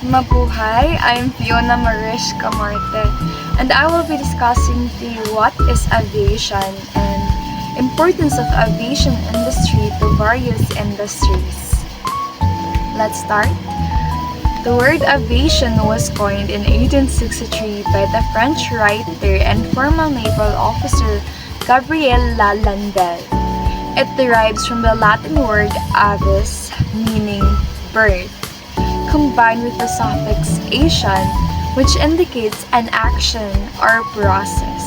Mabuhay! I'm Fiona Marish Camarte, and I will be discussing to you what is aviation and importance of aviation industry to various industries. Let's start. The word aviation was coined in 1863 by the French writer and former naval officer Gabriel Lalande. It derives from the Latin word avis, meaning bird, combined with the suffix "ation," which indicates an action or process.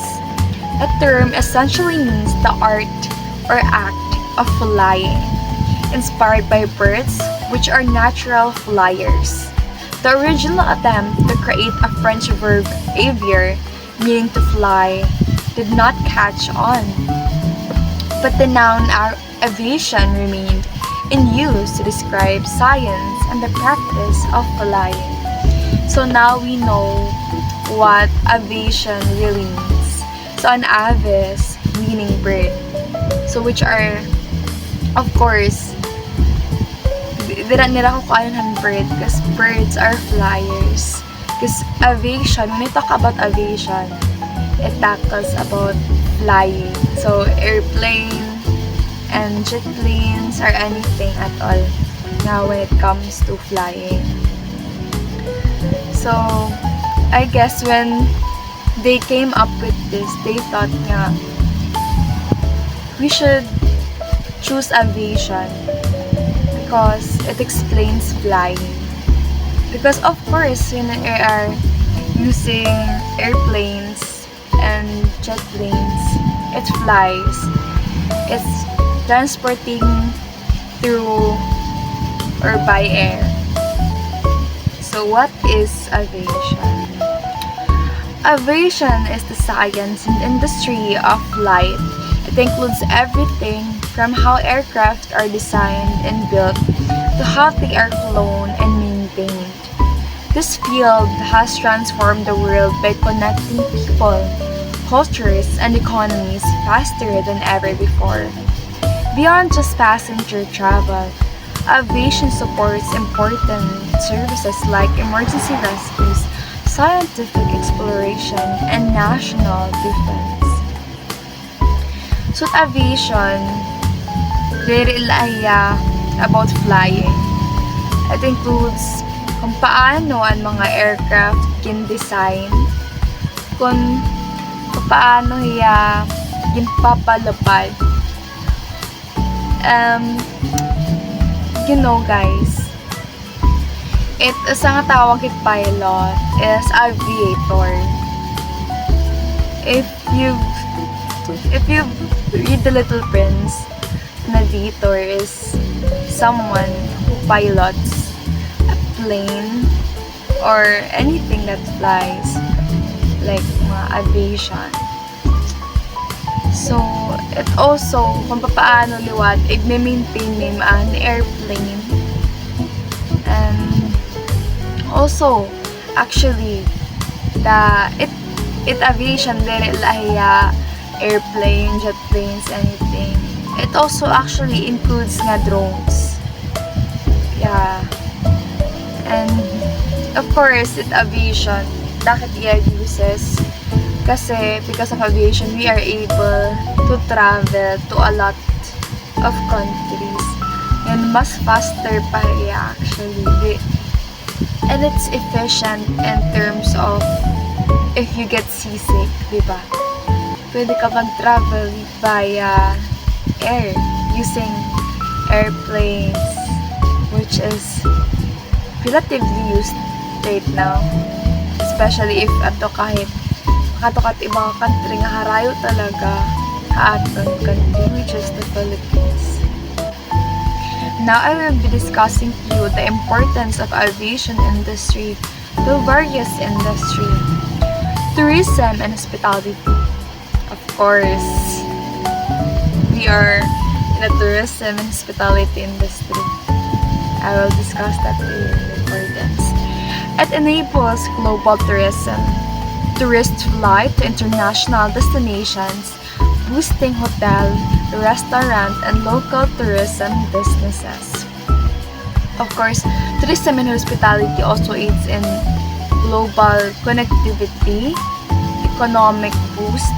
The term essentially means the art or act of flying, inspired by birds, which are natural flyers. The original attempt to create a French verb "avier," meaning to fly, did not catch on, but the noun aviation remained in use to describe science and the practice of flying. So now we know what aviation really means. So an avis meaning bird. So which are, of course, dira nila ko kaayon bird because birds are flyers. Because aviation, when we talk about aviation, it tackles about flying. So airplane and jet planes or anything at all now when it comes to flying. So I guess when they came up with this, they thought nga we should choose aviation because it explains flying. Because of course when we are using airplanes and jet planes, it flies. It's transporting through or by air. So what is aviation? Aviation is the science and industry of flight. It includes everything from how aircraft are designed and built to how they are flown and maintained. This field has transformed the world by connecting people, cultures, and economies faster than ever before. Beyond just passenger travel, aviation supports important services like emergency rescues, scientific exploration, and national defense. So aviation, very ilaya about flying. It includes kung paano ang mga aircraft kin-design, kung paano hiya ginpapalapad. You know guys, it isang tawag kit pilot is aviator. If you've read The Little Prince, an aviator is someone who pilots a plane or anything that flies, like mga aviation. So, it also, kung paano liwat, i-maintain name an airplane. And also, actually, it aviation, dere lahiya, airplane, jet planes, anything. It also actually includes nga drones. Yeah. And, of course, it aviation, bakit iya uses? Kasi because of aviation, we are able to travel to a lot of countries. And mas faster pa rin actually. And it's efficient in terms of if you get seasick, diba? Pwede ka mag-travel via air using airplanes, which is relatively used right now. Especially if ato kahit katukat ibang country nga harayo talaga aton country, which is the Philippines. Now I will be discussing to you the importance of aviation industry to various industry. Tourism and hospitality. Of course, we are in the tourism and hospitality industry. I will discuss that to you, the importance. It enables global tourism. Tourists fly to international destinations, boosting hotel, restaurant, and local tourism businesses. Of course, tourism and hospitality also aids in global connectivity, economic boost,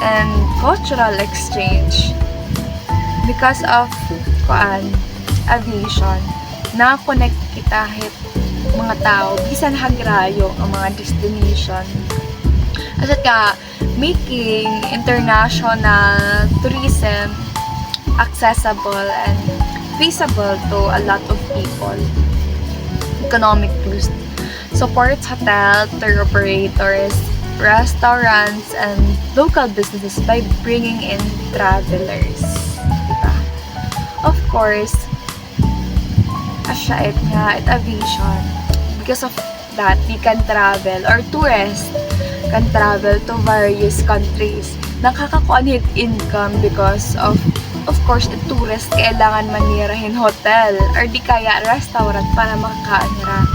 and cultural exchange. Because of aviation, na-connect kita kahit mga tao, bisan hagrayo ang mga destination. At saka, making international tourism accessible and feasible to a lot of people. Economic boost supports hotel, tour operators, restaurants, and local businesses by bringing in travelers. Diba? Of course, asya nga, aviation. Because of that, we can travel, or tourists can travel to various countries. Nakakakuha income because of course, the tourist kailangan manirahin hotel or di kaya restaurant para makakain nila.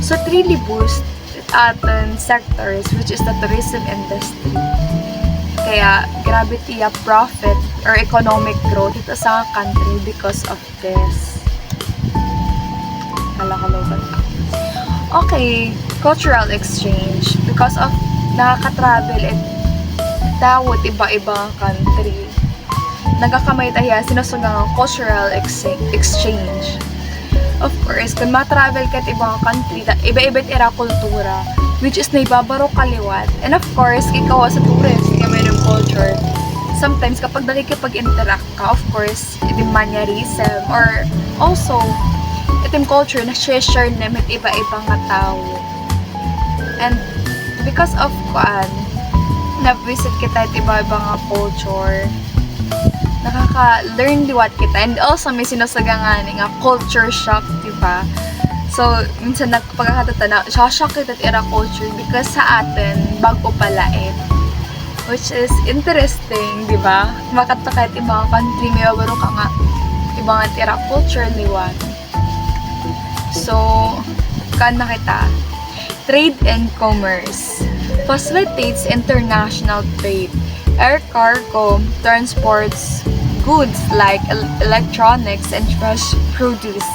So, it really boosts aton sectors, which is the tourism industry. Kaya, grabe tiya profit or economic growth ito sa country because of this. Kalakaloban. Okay, cultural exchange. Because of nakaka-travel at tawot iba-ibang country. Nagakamay tayo sinusugang cultural exchange. Of course, kung ma-travel ka at ibang country, iba-iba't era kultura, which is naibabaro kaliwat. And of course, ikaw sa tourist, kaya mayroong culture. Sometimes, kapag nakikipag-interact ka, of course, itim mannerism, or also, itim culture na share na mit iba-ibang nga tao. And because of na-visit kita at iba-ibang nga culture, nakaka-learn liwat kita. And also, may sinusagangan nga culture shock, diba? So, minsan pagkakatata shock kita at era culture because sa atin, bago palain. Which is interesting, diba? Makata kahit ibang country, may babaro ka nga ibang era culture liwat. So, kan na kita. Trade and commerce facilitates international trade. Air cargo transports goods like electronics and fresh produce,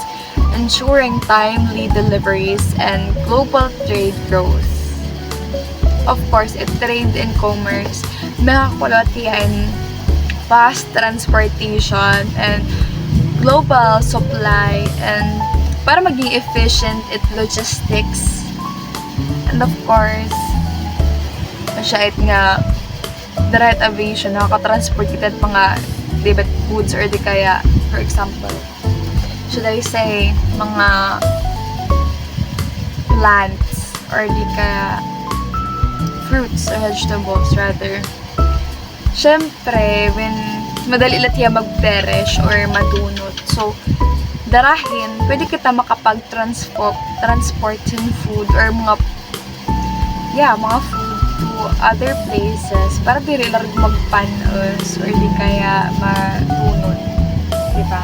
ensuring timely deliveries and global trade growth. Of course, trade and commerce, makakulot yan fast transportation and global supply, and para maging efficient at logistics. And of course, masyait nga direct aviation, nakaka-transport kita at mga debit goods or di kaya, for example, should I say, mga plants or di kaya fruits or vegetables rather. Syempre, when madali lang tiya mag-perish or madunot. So, darahin, pwede kita makapag-transport yung food or mga food to other places para di rin lang magpanos or di kaya madunot. Diba?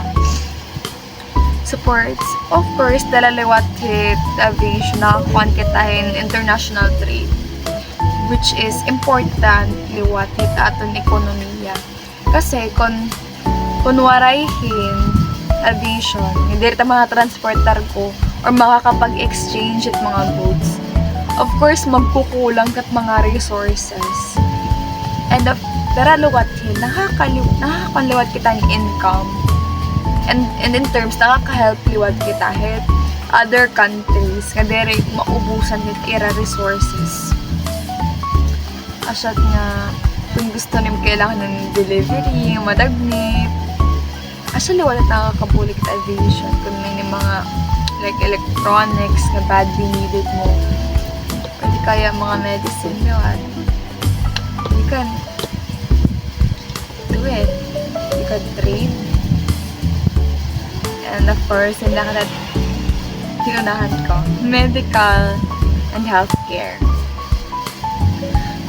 Supports, of course, dalaliwat hit aviation na kuwankitahin international trade, which is important liwat hit aton ekonomiya. Kasi kung warayhin aviation, hindi rin mga transporter ko or makakapag-exchange at mga goods, of course, magkukulang kat mga resources. And daraluwat yun, nakakaliwat kita ng income. And in terms, nakaka-help liwat kita kahit other countries, nga dere maubusan ng era resources. Asyat nga, kung gusto nyo kailangan ng delivery, madagnit, asya liwat nakakabulik kita aviation kung may mga like electronics na badly needed mo. Pwede kaya mga medicine yun. You can do it. You can trade. And of course, hindi ka na tinunahan ko. Medical and healthcare.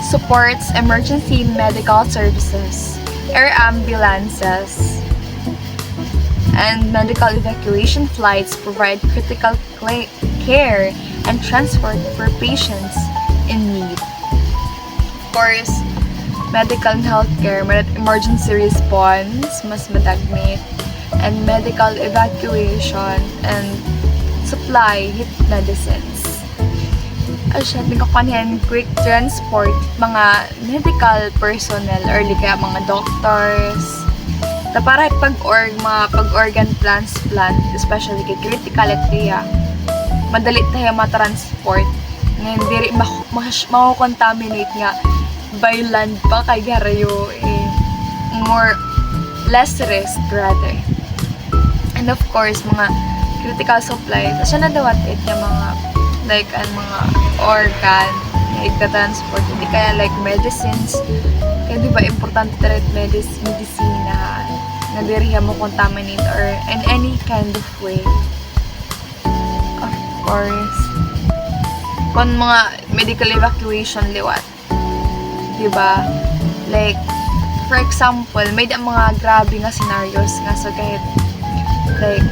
Supports emergency medical services, air ambulances, and medical evacuation flights provide critical care and transport for patients in need. Of course, medical and healthcare, emergency response, mas madagnit. and medical evacuation, and supply hit medicines. Asya, nagkakanihan quick transport mga medical personnel or kaya mga doctors na para mga pag-organ transplant, especially kay critical at kaya madali tayo ma-transport ngayon diri mako-contaminate nga by land pa kay garayo less risk rather. And of course mga critical supplies asya na dawat niya mga like ang mga organ na igta-transport hindi kaya like medicines kaya di ba importante rin medicina na diri mo contaminate or in any kind of way. Of course kung mga medical evacuation liwat di ba like for example may mga grabe nga scenarios nga so kahit like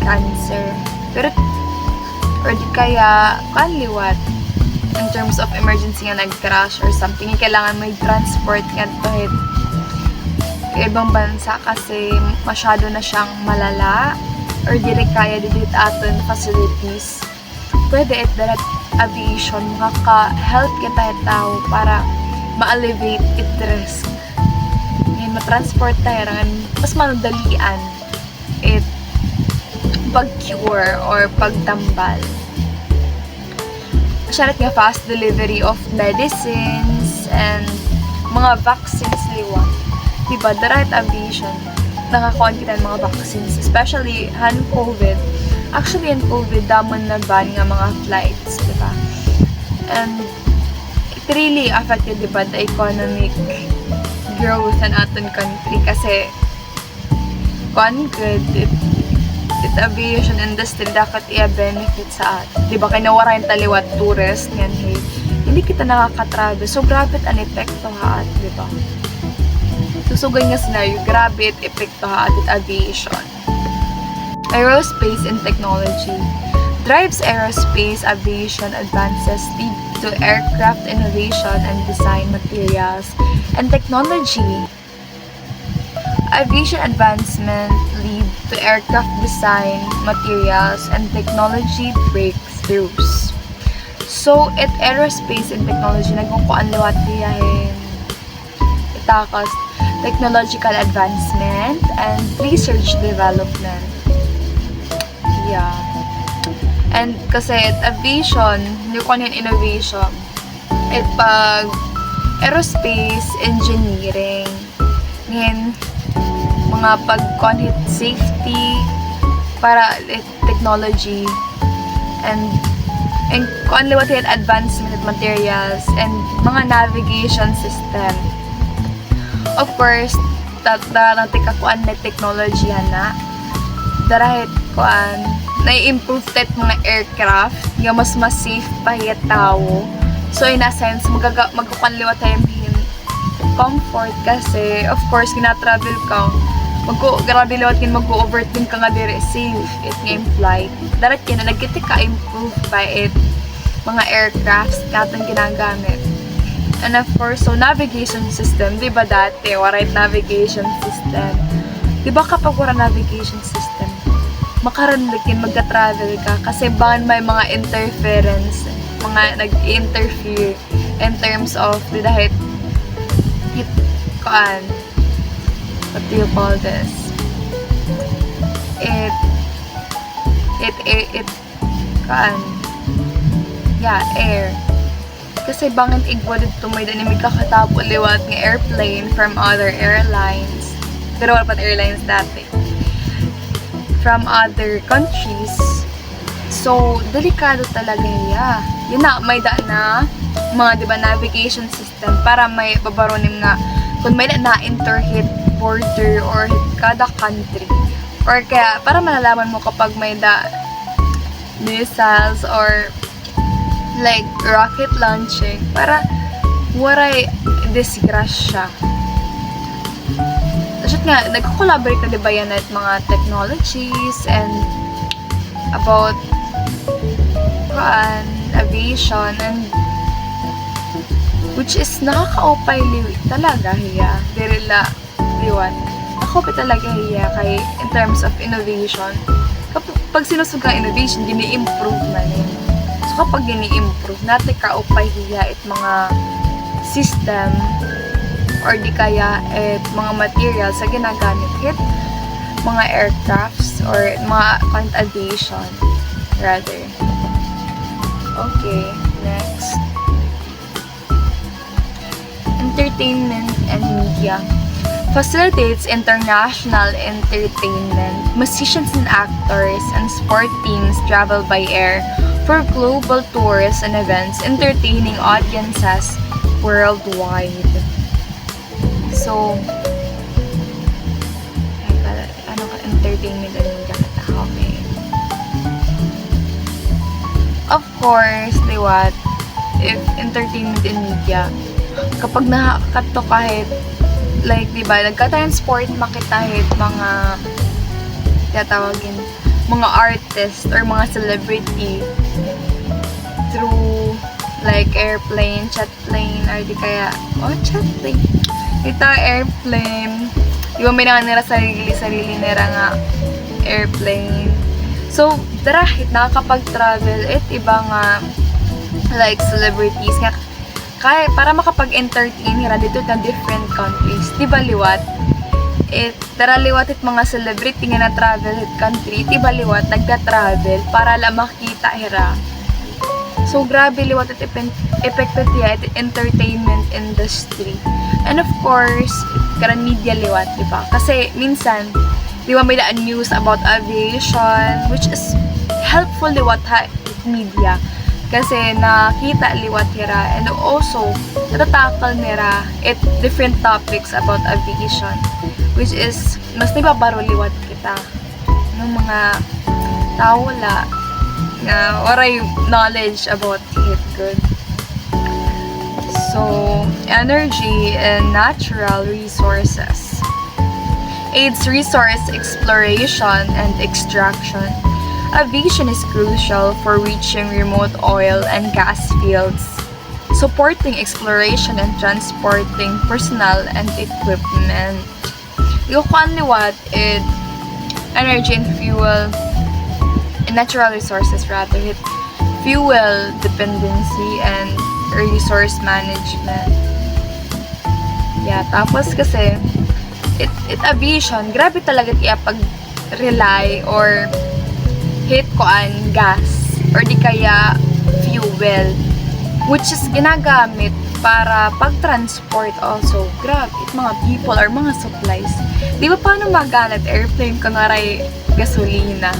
cancer pero or di kaya liwat in terms of emergency nga nag-crash or something kailangan may transport nga kahit ibang bansa kasi masyado na siyang malala or di kaya dito aton facilities pwede direct aviation makaka-help kita tao para ma-alleviate it risk ngayon ma-transport tayo mas madalian it pag-cure or pagtambal sharat nga fast delivery of medicines and mga vaccines liwat diba, direct aviation nakakuha kita ng mga vaccines especially COVID actually in COVID damon na ban nga mga flights diba and it really affected diba the economic growth ng aton country kasi good it aviation industry dapat i-benefit sa atin diba kaya nawarayan taliwat tourist yan hindi kita nakaka-travel so grabe ang epekto ha at diba susugay nga scenario, grabe at epekto ha atit aviation. Aerospace and technology. Drives aerospace aviation advances lead to aircraft innovation and design materials and technology. Aviation advancement lead to aircraft design, materials, and technology breakthroughs. So, at aerospace and technology, nagkukuan liwat diyahin itakas technological advancement and research development. Yeah. And kasi aviation, hindi ko innovation. At pag aerospace engineering, ngayon, mga pag-conhit safety, para technology, and kung liwat advancement of materials, and mga navigation system. Of course, natin kakuan na technology na darahit kuan na-improve tet mga aircraft nga mas safe pa yung tao so in a sense magkukuan liwat tayo comfort kasi of course gina-travel ka grabe liwat kin mag-overthink ka nga dire safe it nga flight darat kin na nagkita ka improve pa it mga aircrafts katong ginagamit. And of course, so navigation system, di ba dati, waray navigation system. Di ba kapag wala navigation system, makaranlikin, magka-travel ka, kasi baka may mga interference, mga nag-interfere in terms of, dahil, what do you call this? Air. Kasi bangin igwadid to may danimig kakatapo liwat ng airplane from other airlines. Pero wala pat airlines dati. From other countries. So, delikado talaga niya. Yun na, may daan na mga diba, navigation system para may babaronim nga kung may na-interhit border or hit kada country. Or kaya, para malalaman mo kapag may missiles or like rocket launching para waray disgrasya. Kasi nga, nagko-collaborate na diba yan at mga technologies and about aviation and which is nakaka-opay talaga hiya. Dirila liwan. ako pa talaga hiya kay in terms of innovation. Kapag sinusog ang innovation, gini-improve man yun. So kapag gini-improve, natin kaupay hiya it mga system or di kaya it mga materials sa ginagamit it mga aircrafts or mga content aviation rather. Okay, next. Entertainment and media. Facilitates international entertainment. Musicians and actors and sport teams travel by air for global tours and events, entertaining audiences worldwide. So, ano ka, entertainment and media kata? Okay. Of course, liwat, if entertainment and media, kapag nakakato kahit like, di ba, nagka-transport makitahit mga tatawagin, mga artist or mga celebrity through like airplane, jet plane, or di kaya, jet plane. Ito, airplane. Di ba may nila sarili nila nga airplane. So, darahit nakakapag-travel it iba nga like celebrities nga kaya para makapag-entertain nila dito na different countries. Di ba liwat? Tara liwat it mga celebrity nga na travel it country. Di ba liwat? Nagka-travel para lang makita hira. So, grabe liwat it affected niya it entertainment industry. And of course, karan media liwat, di ba? Kasi minsan, di ba may daan news about aviation, which is helpful liwat ha media. Kasi nakita liwat hira and also natatakal nira at different topics about aviation, which is mas nibabaro liwat kita ng mga tao wala na waray knowledge about it good. So, energy and natural resources aids resource exploration and extraction. Aviation is crucial for reaching remote oil and gas fields, supporting exploration and transporting personnel and equipment. Yukuan liwat it energy and fuel and natural resources rather it fuel dependency and resource management. Yeah, tapos kasi it aviation grabe talaga iya pag rely or hit koan gas or di kaya fuel which is ginagamit para pag-transport also. Grabe, it mga people or mga supplies. Di ba paano maganat airplane kung naray gasolina?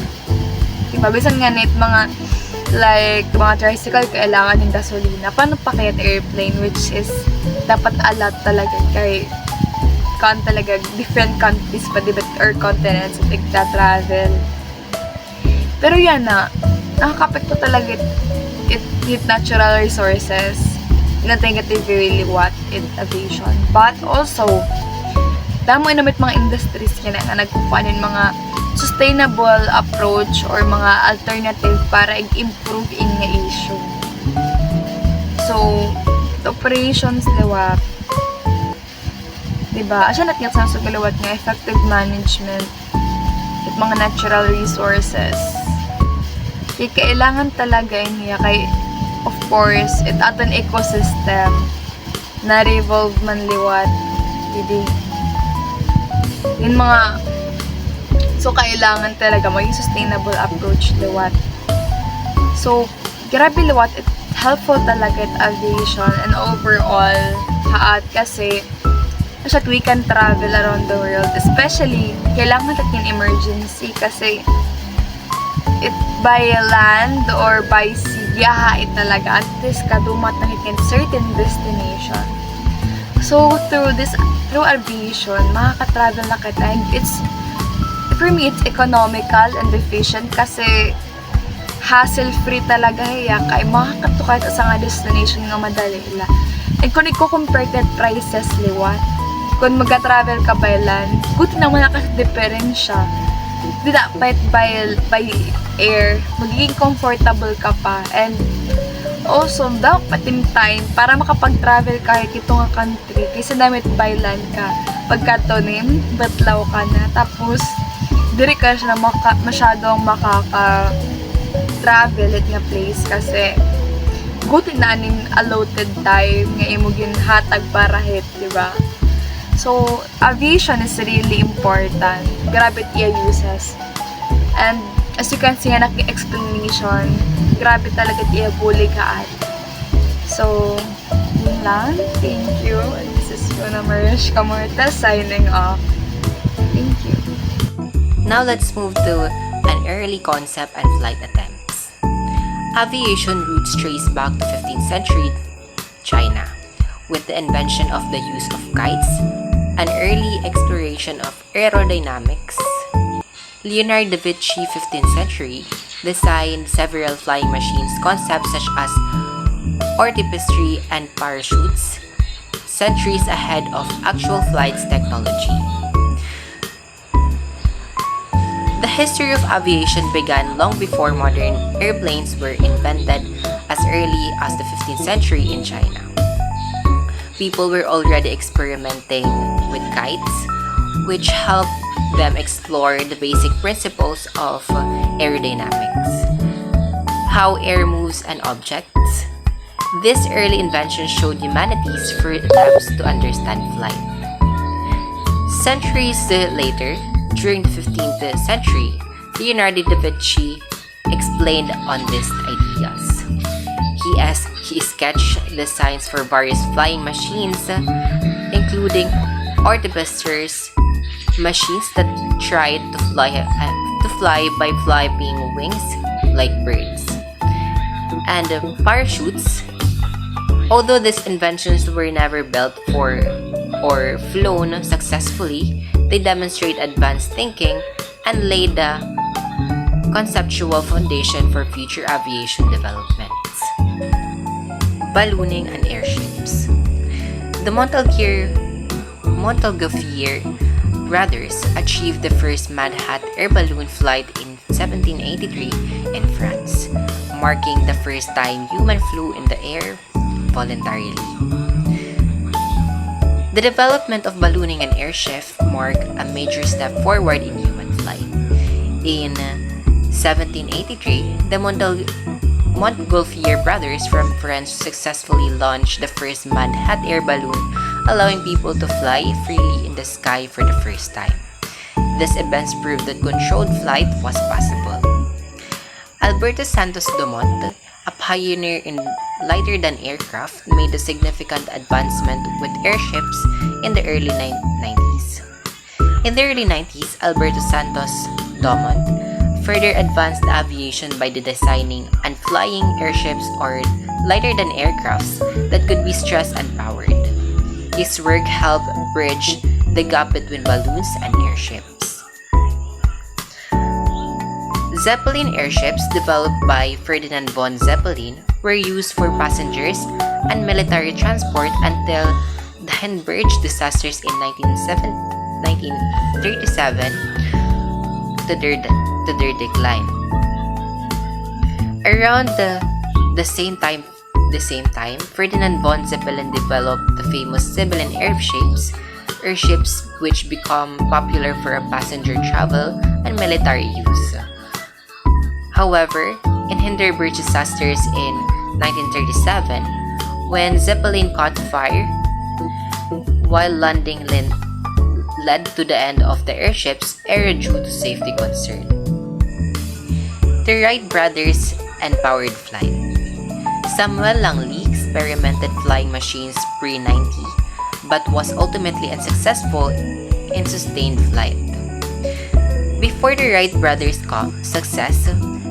Di ba, bisan nga net mga like mga tricycle kailangan ng gasolina. Paano pa kaya airplane which is dapat alat talaga kay kan talaga different countries pa diba or continents at travel. Pero yan na, nakakapekto talaga it natural resources na negatively what in aviation. But also, damo namit mga industries yan na nagkukuhanin mga sustainable approach or mga alternative para i-improve in nga issue. So, the operations liwat, diba? Asya natin sa sugalawat nga effective management at mga natural resources. Kaya kailangan talaga niya kay of course it aton ecosystem na revolve man liwat hindi yung mga so kailangan talaga maging sustainable approach liwat. So grabe liwat it helpful talaga at aviation and overall haat kasi asya we can travel around the world, especially kailangan natin emergency kasi it by land or by sea biyaha it talaga at least kadumat na hitin certain destination. So through aviation makaka-travel na kita and it's for me it's economical and efficient kasi hassle free talaga hiya kay makakatukay sa nga destination nga madali ila. And kung i-compare that prices liwat kung magka-travel ka by land good naman naka-diferensya. Di dapat by air, magiging comfortable ka pa. And also, dapat yung time para makapag-travel kahit ito nga country. Kasi damit by land ka. pagkatunim, batlaw ka na. Tapos, diri ka siya na masyadong makaka-travel at nga place kasi gutin na aning allotted time nga imo ginhatag para hit, di ba? So, aviation is really important. Grabe iya uses. And as you can see nga explanation, grabe talaga iya buli ka at. So, yun lang. Thank you. And this is Fiona Marish Camarta signing off. Thank you. Now let's move to an early concept and flight attempts. Aviation roots trace back to 15th century China, with the invention of the use of kites, an early exploration of aerodynamics. Leonardo da Vinci, 15th century, designed several flying machines concepts such as artipistry and parachutes, centuries ahead of actual flights technology. The history of aviation began long before modern airplanes were invented, as early as the 15th century in China. People were already experimenting with kites, which helped them explore the basic principles of aerodynamics, how air moves an object. This early invention showed humanity's first attempts to understand flight. Centuries later, during the 15th century, Leonardo da Vinci explained on these ideas. He sketched designs for various flying machines, including artificers, machines that tried to fly by flapping wings like birds, and parachutes. Although these inventions were never built for or flown successfully, they demonstrate advanced thinking and laid the conceptual foundation for future aviation developments. Ballooning and airships. The Montgolfier brothers achieved the first Mad Hatt air balloon flight in 1783 in France, marking the first time human flew in the air voluntarily. The development of ballooning and airship marked a major step forward in human flight. In 1783, the Montgolfier brothers from France successfully launched the first Mad Hatt air balloon, allowing people to fly freely in the sky for the first time. These events proved that controlled flight was possible. Alberto Santos Dumont, a pioneer in lighter-than aircraft, made a significant advancement with airships in the early 90s. In the early 90s, Alberto Santos Dumont further advanced aviation by designing and flying airships or lighter-than aircrafts that could be stressed and powered. His work helped bridge the gap between balloons and airships. Zeppelin airships, developed by Ferdinand von Zeppelin, were used for passengers and military transport until the Hindenburg disasters in 1937 to their decline. Around the same time, Ferdinand von Zeppelin developed the famous Zeppelin airships which become popular for passenger travel and military use. However, in Hindenburg disasters in 1937, when Zeppelin caught fire while landing led to the end of the airships era due to safety concern. The Wright brothers and powered flight. Samuel Langley experimented flying machines pre-90 but was ultimately unsuccessful in sustained flight. Before the Wright brothers' success,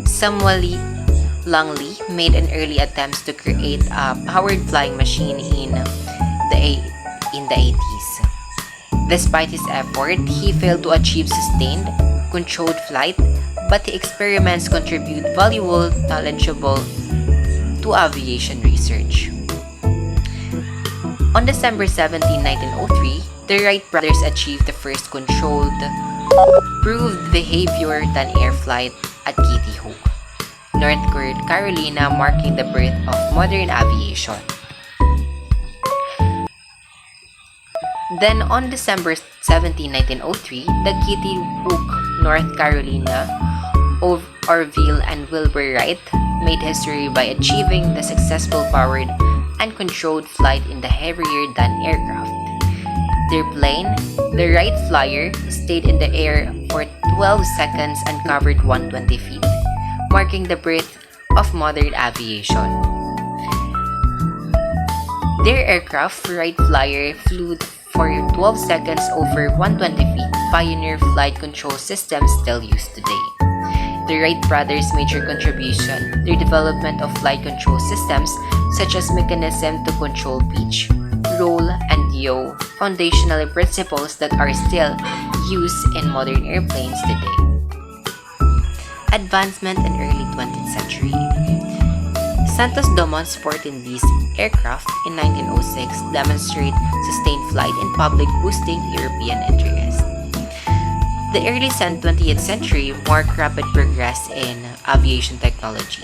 Samuel Langley made an early attempts to create a powered flying machine in the 80s. Despite his effort, he failed to achieve sustained, controlled flight, but the experiments contribute valuable knowledgeable to aviation research. On December 17, 1903, the Wright brothers achieved the first controlled, proved behavior than air flight at Kitty Hawk, North Carolina, marking the birth of modern aviation. Then on December 17, 1903, the Kitty Hawk, North Carolina, Orville and Wilbur Wright made history by achieving the successful powered and controlled flight in the heavier-than aircraft. Their plane, the Wright Flyer, stayed in the air for 12 seconds and covered 120 feet, marking the birth of modern aviation. Their aircraft, Wright Flyer, flew for 12 seconds over 120 feet, pioneer flight control systems still used today. The Wright brothers' major contribution, their development of flight control systems such as mechanism to control pitch, roll, and yaw, foundational principles that are still used in modern airplanes today. Advancement in early 20th century. Santos Dumont's 14B aircraft in 1906 demonstrate sustained flight in public, boosting European interest. The early 20th century marked rapid progress in aviation technology.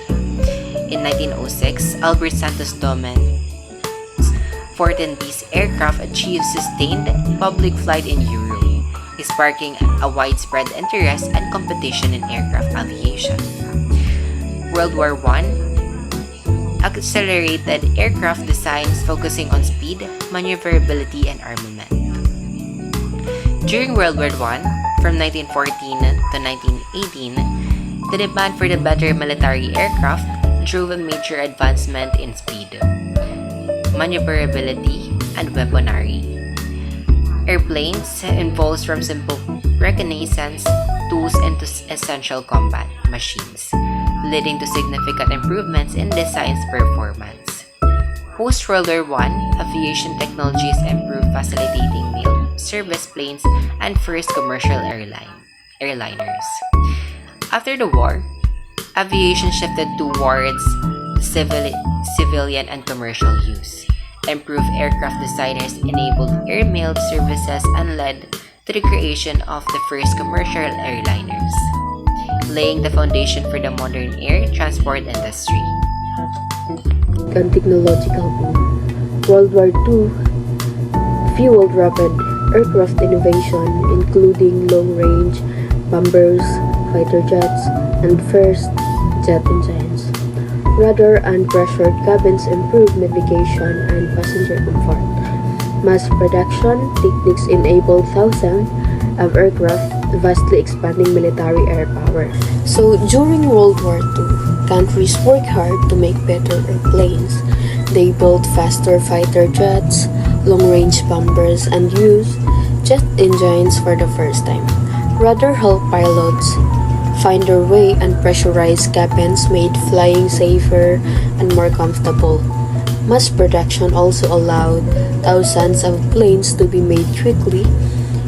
In 1906, Albert Santos Dumont's 14B aircraft achieved sustained public flight in Europe, sparking a widespread interest and competition in aircraft aviation. World War I accelerated aircraft designs focusing on speed, maneuverability, and armament. During World War I, from 1914 to 1918, the demand for the better military aircraft drove a major advancement in speed, maneuverability, and weaponry. Airplanes evolved from simple reconnaissance tools into essential combat machines, leading to significant improvements in design's performance. Post-World War I, aviation technologies improved, facilitating meal service planes and first commercial airliners. After the war, aviation shifted towards civilian and commercial use. Improved aircraft designers enabled airmail services and led to the creation of the first commercial airliners, laying the foundation for the modern air transport industry. And technological boom. World War II fueled rapid aircraft innovation, including long-range bombers, fighter jets, and first jet engines. Radar and pressured cabins improved navigation and passenger comfort. Mass production techniques enabled thousands of aircraft, vastly expanding military air power. So during World War II, countries worked hard to make better airplanes. They built faster fighter jets, long-range bombers, and used jet engines for the first time. Radar helped pilots find their way, and pressurized cabins made flying safer and more comfortable. Mass production also allowed thousands of planes to be made quickly,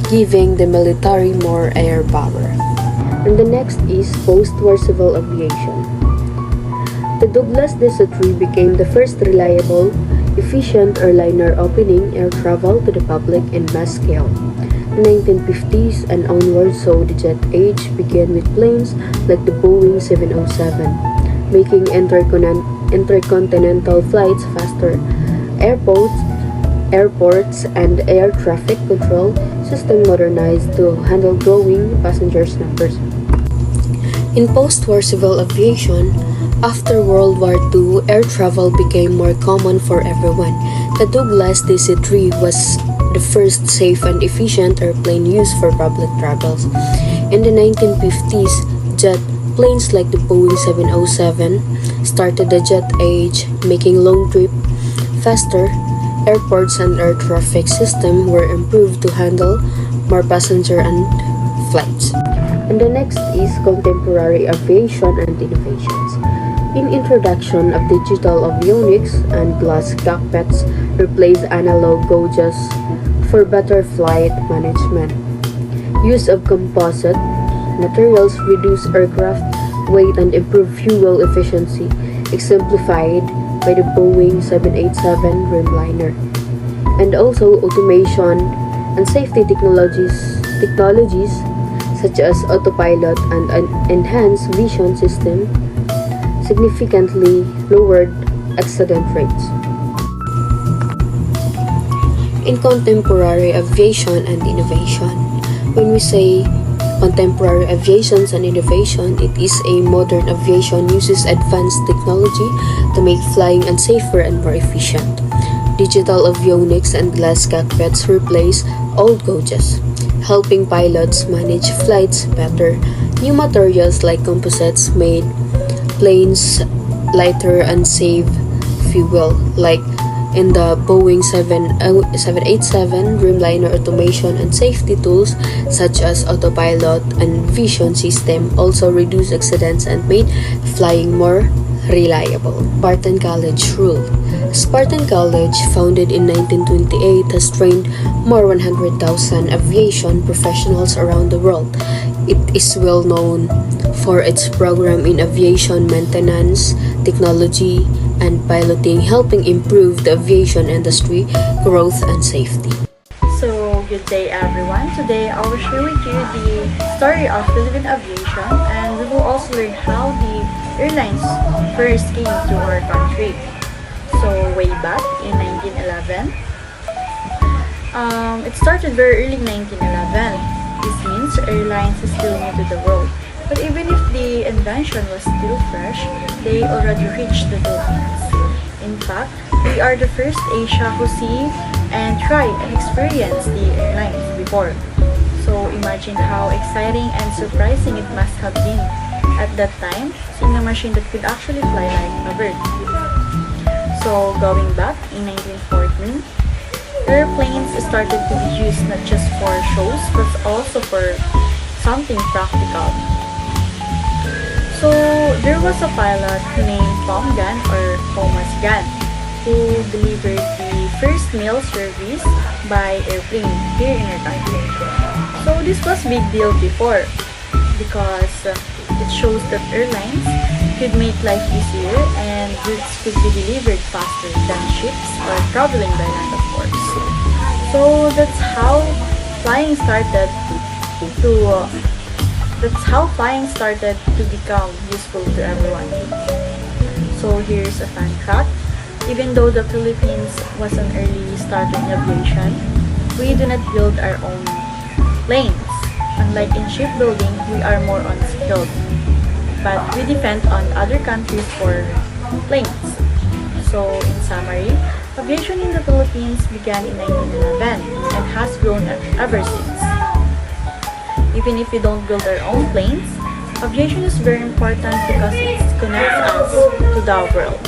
giving the military more air power. And the next is post-war civil aviation. The Douglas DC-3 became the first reliable, efficient airliner opening air travel to the public in mass scale. The 1950s and onwards saw the jet age begin with planes like the Boeing 707, making intercontinental flights faster. Airports and air traffic control system modernized to handle growing passenger numbers. In post-war civil aviation, after World War II, air travel became more common for everyone. The Douglas DC-3 was the first safe and efficient airplane used for public travels. In the 1950s, jet planes like the Boeing 707 started the jet age, making long trips faster. Airports and air traffic system were improved to handle more passenger and flights. And the next is contemporary aviation and innovations. In introduction of digital avionics and glass cockpits replaced analog gauges for better flight management. Use of composite materials reduce aircraft weight and improve fuel efficiency, exemplified by the Boeing 787 Dreamliner. And also automation and safety technologies such as autopilot and an enhanced vision system significantly lowered accident rates. in contemporary aviation and innovation. When we say contemporary aviation and innovation, it is a modern aviation uses advanced technology to make flying safer and more efficient. Digital avionics and glass cockpits replace old coaches, helping pilots manage flights better. New materials like composites made planes lighter and save fuel, like in the Boeing 787 Dreamliner. Automation and safety tools such as autopilot and vision system also reduce accidents and made flying more reliable. Spartan College Rule. Spartan College, founded in 1928, has trained more 100,000 aviation professionals around the world. It is well known for its program in aviation maintenance, technology, and piloting, helping improve the aviation industry growth and safety. So, good day everyone. Today I will share with you the story of Philippine aviation, and we will also learn how the airlines first came to our country. So, way back in 1911, it started very early 1911. This means airlines is still new to the world. But even if the invention was still fresh, they already reached the Philippines. In fact, we are the first Asia who see and try and experience the airlines before. So imagine how exciting and surprising it must have been at that time, seeing a machine that could actually fly like a bird. So going back in 1914, airplanes started to be used not just for shows but also for something practical. So there was a pilot named Tom Gunn or Thomas Gunn who delivered the first meal service by airplane here in our country. So this was big deal before because it shows that airlines could make life easier and goods could be delivered faster than ships or traveling by land, of course. So that's how flying started to become useful to everyone. So here's a fun fact. Even though the Philippines was an early starter in aviation, we do not build our own planes. Unlike in shipbuilding, we are more unskilled. But we depend on other countries for planes. So in summary, aviation in the Philippines began in 1911 and has grown ever since. Even if we don't build our own planes, aviation is very important because it connects us to the world.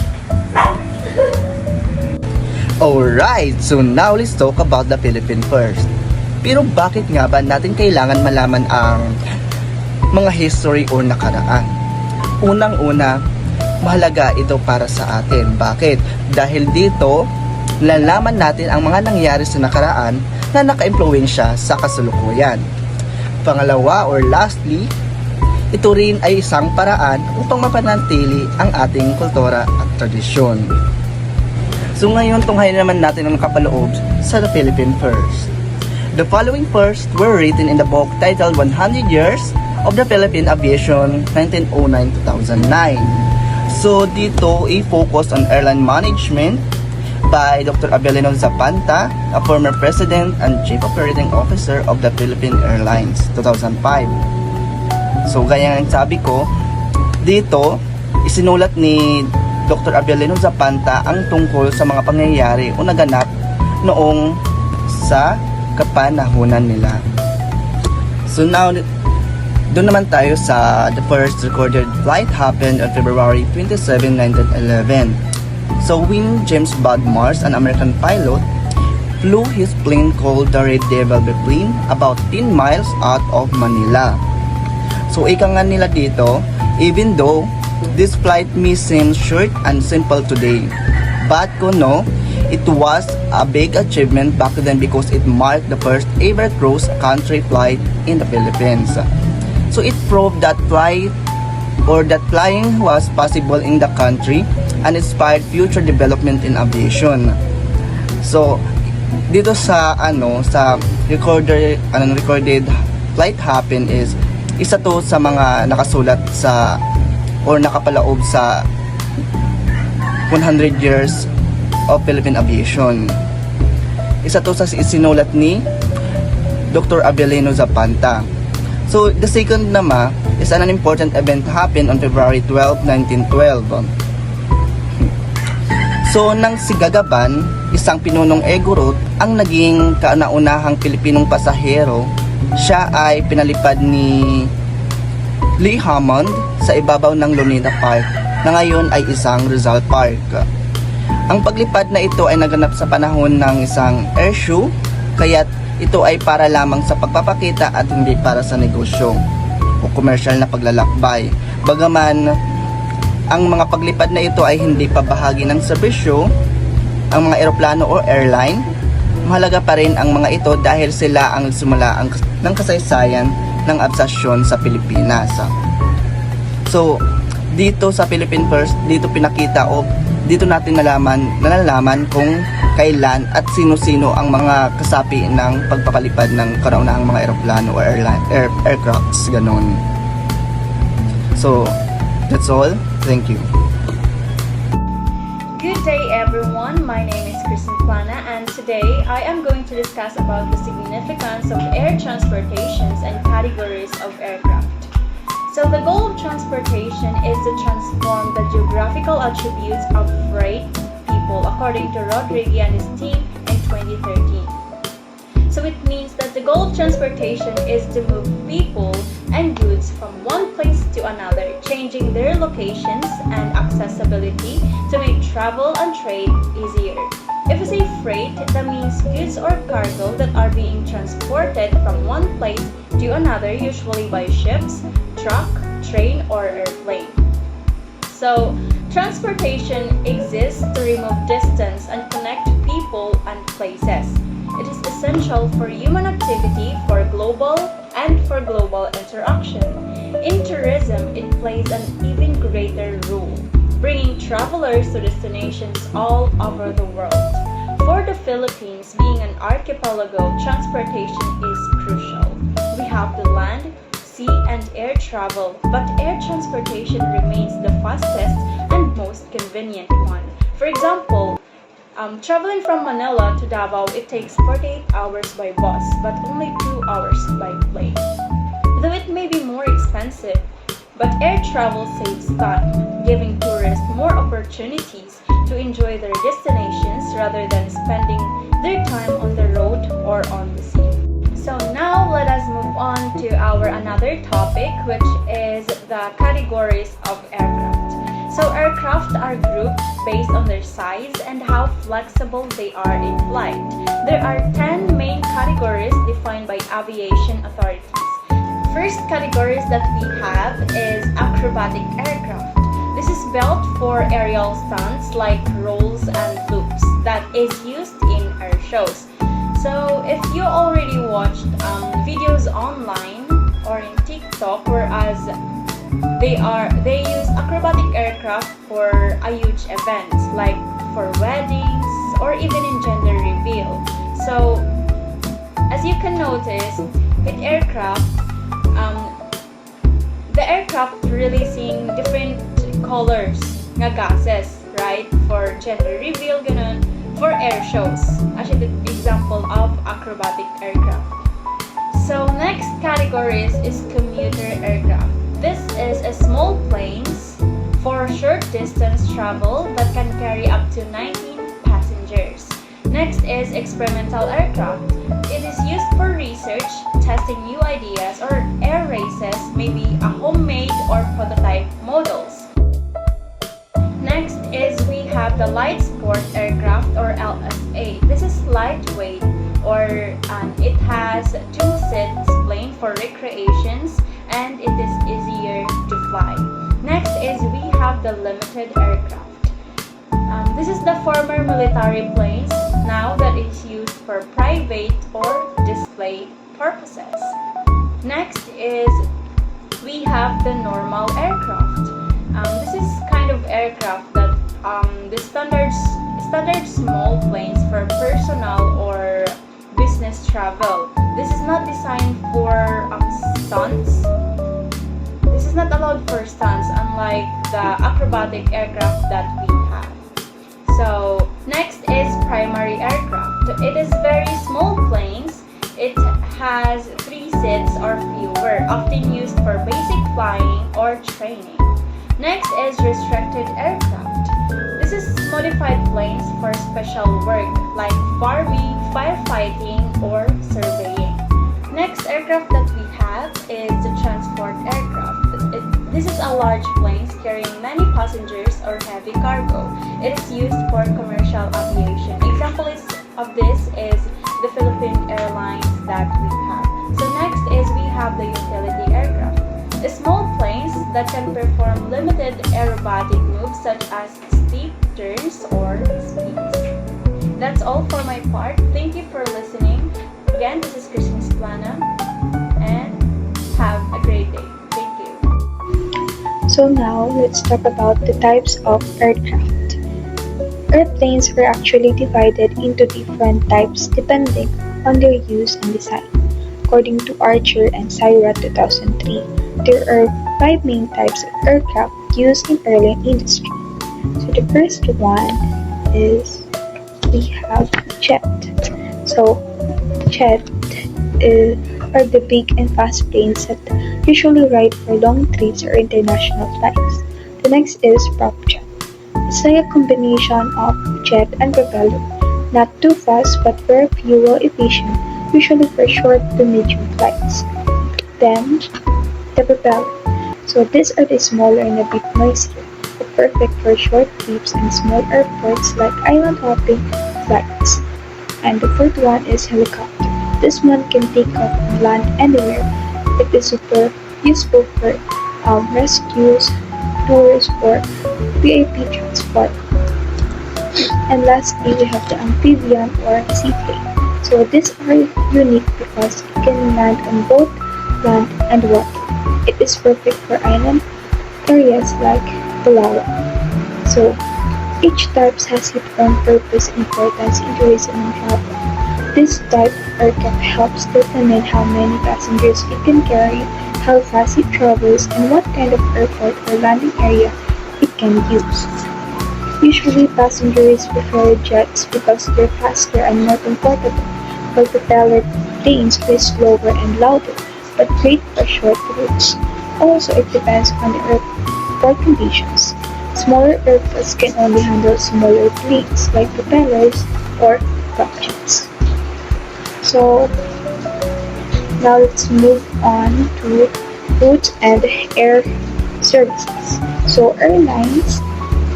Alright, so now let's talk about the Philippines first. Pero bakit nga ba natin kailangan malaman ang mga history o nakaraan? Unang-una, mahalaga ito para sa atin. Bakit? Dahil dito, lalaman natin ang mga nangyari sa nakaraan na naka-impluwensya sa kasalukuyan. Pangalawa or lastly, ito rin ay isang paraan upang mapanatili ang ating kultura at tradisyon. So ngayon, tunghayin naman natin ang nakapaloob sa The Philippines First. The following first were written in the book titled 100 Years of the Philippine Aviation 1909-2009. So dito, i-focus on airline management by Dr. Abelino Zapanta, a former President and Chief Operating Officer of the Philippine Airlines, 2005. So gaya ng sabi ko, dito, isinulat ni Dr. Abelino Zapanta ang tungkol sa mga pangyayari o naganap noong sa kapanahunan nila. So now, doon naman tayo sa the first recorded flight happened on February 27, 1911. So when James Badmars, an American pilot, flew his plane called the Red Devil plane about 10 miles out of Manila. So ika nga nila dito, even though this flight may seem short and simple today, but kuno, it was a big achievement back then because it marked the first ever cross-country flight in the Philippines. So it proved that flying was possible in the country and inspired future development in aviation. So dito sa recorded flight happen is isa to sa mga nakasulat sa or nakapaloob sa 100 years of Philippine aviation. Isa to sa isinulat ni Dr. Abelino Zapanta. So, the second naman is an important event happened on February 12, 1912. So, nang si Gagaban, isang pinunong Egorot, ang naging kauna-unahang Pilipinong pasahero, siya ay pinalipad ni Lee Hammond sa ibabaw ng Luneta Park, na ngayon ay isang Rizal Park. Ang paglipad na ito ay naganap sa panahon ng isang airshow, kaya't ito ay para lamang sa pagpapakita at hindi para sa negosyo o komersyal na paglalakbay. Bagaman, ang mga paglipad na ito ay hindi pa bahagi ng serbisyo, ang mga eroplano o airline, mahalaga pa rin ang mga ito dahil sila ang simula ng kasaysayan ng abyasyon sa Pilipinas. So, dito sa Philippine First, dito pinakita o dito natin nalalaman kung kailan at sino-sino ang mga kasapi ng pagpapalipad ng kauna-unahang mga eroplano o aircrafts, ganon. So, that's all. Thank you. Good day everyone, my name is Kristen Plana and today I am going to discuss about the significance of air transportations and categories of aircraft. So the goal of transportation is to transform the geographical attributes of freight people according to Rodriguez and his team in 2013. So it means that the goal of transportation is to move people and goods from one place to another, changing their locations and accessibility to make travel and trade easier. If we say freight, that means goods or cargo that are being transported from one place to another, usually by ships, truck, train, or airplane. So, transportation exists to remove distance and connect people and places. It is essential for human activity, for global interaction. In tourism, it plays an even greater role, bringing travelers to destinations all over the world. For the Philippines, being an archipelago, transportation is crucial. We have the land, sea, and air travel, but air transportation remains the fastest and most convenient one. For example, traveling from Manila to Davao, it takes 48 hours by bus, but only 2 hours by plane. Though it may be more expensive, but air travel saves time, giving tourists more opportunities to enjoy their destinations rather than spending their time on the road or on the sea. So now let us move on to our another topic, which is the categories of aircraft. So aircraft are grouped based on their size and how flexible they are in flight. There are 10 main categories defined by aviation authorities. First categories that we have is acrobatic aircraft. This is built for aerial stunts like rolls and loops that is used in air shows. So if you already watched videos online or in TikTok, whereas they use acrobatic aircraft for a huge events like for weddings or even in gender reveal. So as you can notice, with aircraft, the aircraft releasing different colors nga gases, right? For gender reveal, ganun. For air shows. Actually, the example of acrobatic aircraft. So next categories is commuter aircraft. This is a small planes for short distance travel that can carry up to 19 passengers. Next is experimental aircraft. It is used for research, testing new ideas, or air races, maybe a homemade or prototype models. Next is we have the light sport aircraft or LSA. This is lightweight or it has 2 seats plane for recreations and it is easier to fly. Next is we have the limited aircraft. This is the former military planes now that is used for private or display purposes. Next is we have the normal aircraft. This is kind of aircraft that the standard small planes for personal or business travel. This is not designed for stunts. This is not allowed for stunts, unlike the acrobatic aircraft that we have. So next is primary aircraft. it is very small planes. It has 3 seats or fewer, often used for basic flying or training. Next is restricted aircraft. This is modified planes for special work like farming, firefighting, or surveying. Next aircraft that we have is the transport aircraft. This is a large plane carrying many passengers or heavy cargo. It is used for commercial aviation. Of this is the Philippine Airlines that we have. So next is we have the utility aircraft. The small planes that can perform limited aerobatic moves such as steep turns or speeds. That's all for my part. Thank you for listening. Again, this is Christine Splana, and have a great day. Thank you. So now, let's talk about the types of aircraft. Airplanes were actually divided into different types depending on their use and design. According to Archer and Cyra 2003, there are 5 main types of aircraft used in airline industry. So the first one is we have jet. So jet are the big and fast planes that usually ride for long trips or international flights. The next is prop jet. It's like a combination of jet and propeller, not too fast but very fuel efficient, usually for short to medium flights. Then, the propeller. So these are the smaller and a bit noisier, but perfect for short trips and small airports like island hopping flights. And the fourth one is helicopter. This one can take off and land anywhere. It is super useful for rescues, tours, or VIP transport. And lastly, we have the amphibian or seaplane. So these are unique because it can land on both land and water. It is perfect for island areas like Palawan. So each type has its own purpose and importance in tourism and travel. This type of aircraft helps determine how many passengers it can carry, how fast it travels, and what kind of airport or landing area it can use. Usually, passengers prefer jets because they're faster and more comfortable, while propeller planes are slower and louder, but great for short routes. Also, it depends on the airport conditions. Smaller airports can only handle smaller planes like propellers or prop jets. So, now let's move on to routes and air services. So airlines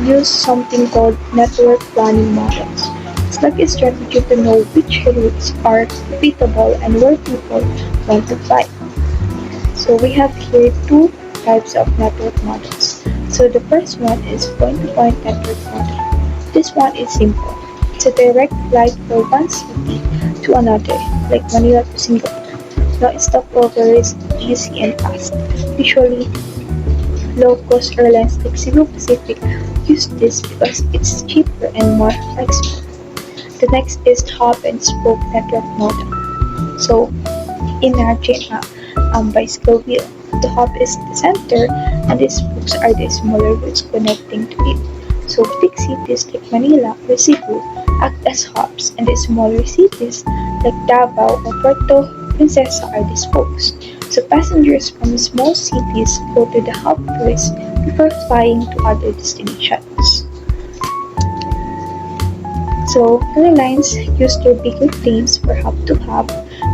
use something called network planning models. It's like a strategy to know which routes are profitable and where people want to fly. So we have here 2 types of network models. So the first one is point-to-point network model. This one is simple. It's a direct flight from one city to another, like Manila to Singapore. No stopover is easy and fast. Usually, low-cost airlines like Cebu Pacific use this because it's cheaper and more flexible. The next is hub and spoke network model. So, imagine a bicycle wheel. The hub is the center, and the spokes are the smaller routes connecting to it. So, big cities like Manila or Cebu act as hubs, and the smaller cities like Davao or Puerto Princesa are the spokes. So passengers from small cities go to the hub first before flying to other destinations. So airlines use their bigger planes for hub-to-hub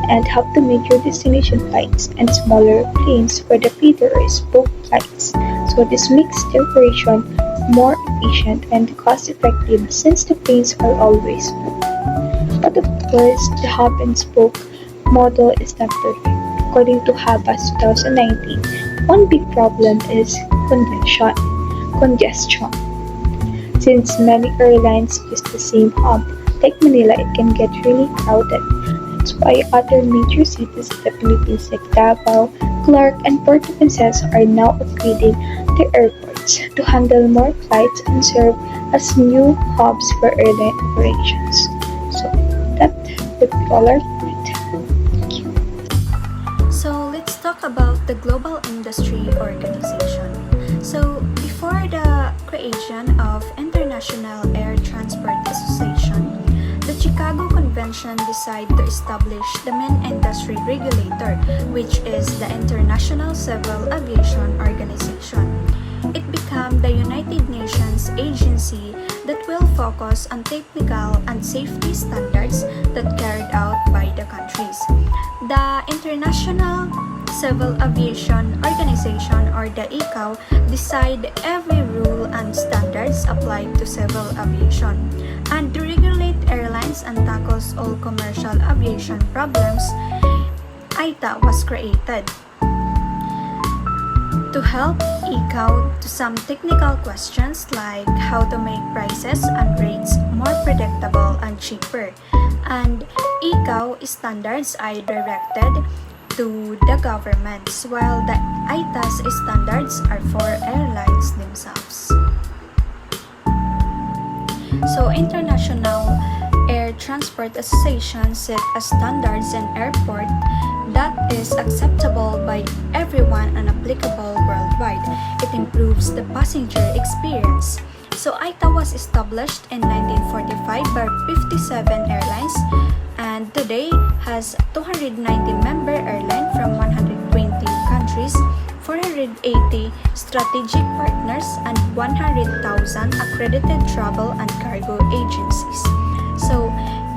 and hub-to-major destination flights and smaller planes for the feeder or spoke flights. So this makes the operation more efficient and cost-effective since the planes are always full. But of course, the hub and spoke model is not perfect. According to Habas 2019, one big problem is congestion. Since many airlines use the same hub, like Manila, it can get really crowded. That's why other major cities in the Philippines like Davao, Clark, and Puerto Princesa are now upgrading their airports to handle more flights and serve as new hubs for airline operations. So that would be all our part. Thank you. So let's talk about the Global Industry Organization. So before the creation of International Air Transport Association, the Chicago Convention decided to establish the main industry regulator, which is the International Civil Aviation Organization. It became the United Nations agency that will focus on technical and safety standards that carried out by the countries. The International Civil Aviation Organization, or the ICAO, decide every rule and standards applied to civil aviation and to regulate airlines and tackles all commercial aviation problems. ITA was created to help ICAO to some technical questions like how to make prices and rates more predictable and cheaper. And ICAO standards are directed to the governments, while the ITA's standards are for airlines themselves. So, International Air Transport Association set a standards in airport that is acceptable by everyone and applicable worldwide. It improves the passenger experience. So, ITA was established in 1945 by 57 airlines and today has 290 member airlines from 120 countries, 480 strategic partners, and 100,000 accredited travel and cargo agencies. So,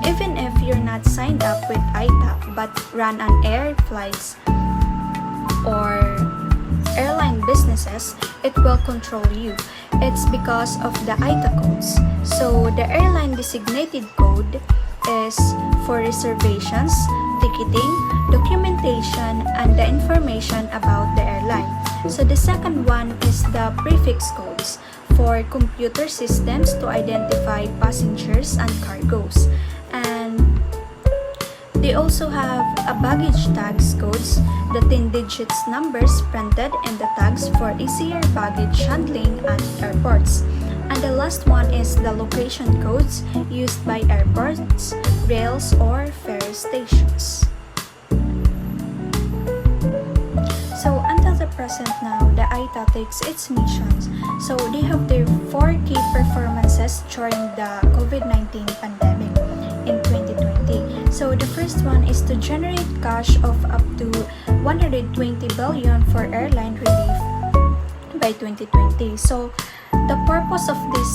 even if you're not signed up with ITA but run on air flights or airline businesses, it will control you. It's because of the ITA codes. So, the airline designated code is for reservations, ticketing, documentation, and the information about the airline. So the second one is the prefix codes for computer systems to identify passengers and cargoes. And they also have a baggage tags codes, the 10 digits numbers printed in the tags for easier baggage handling at airports. And the last one is the location codes used by airports, rails, or ferry stations. So until the present now, the ITA takes its missions. So they have their 4 key performances during the COVID-19 pandemic in 2020. So the first one is to generate cash of up to 120 billion for airline relief by 2020. So the purpose of this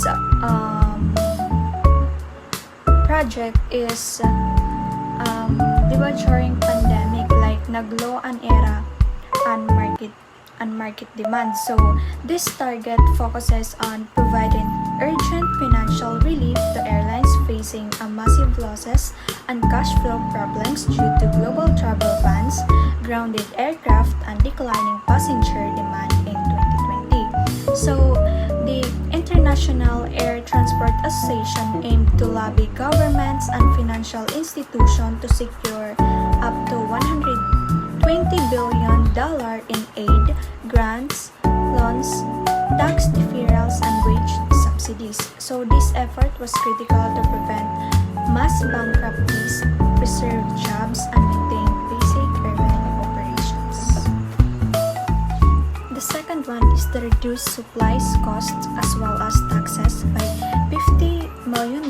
project is diba during pandemic, like naglow an era and market demand. So this target focuses on providing urgent financial relief to airlines facing a massive losses and cash flow problems due to global travel bans, grounded aircraft, and declining passenger demand in 2020. So the International Air Transport Association aimed to lobby governments and financial institutions to secure up to $120 billion in aid, grants, loans, tax deferrals, and wage subsidies. So this effort was critical to prevent mass bankruptcies, preserve jobs, and maintain basic airline operations. The second one is to reduce supplies costs as well as taxes by $50 million.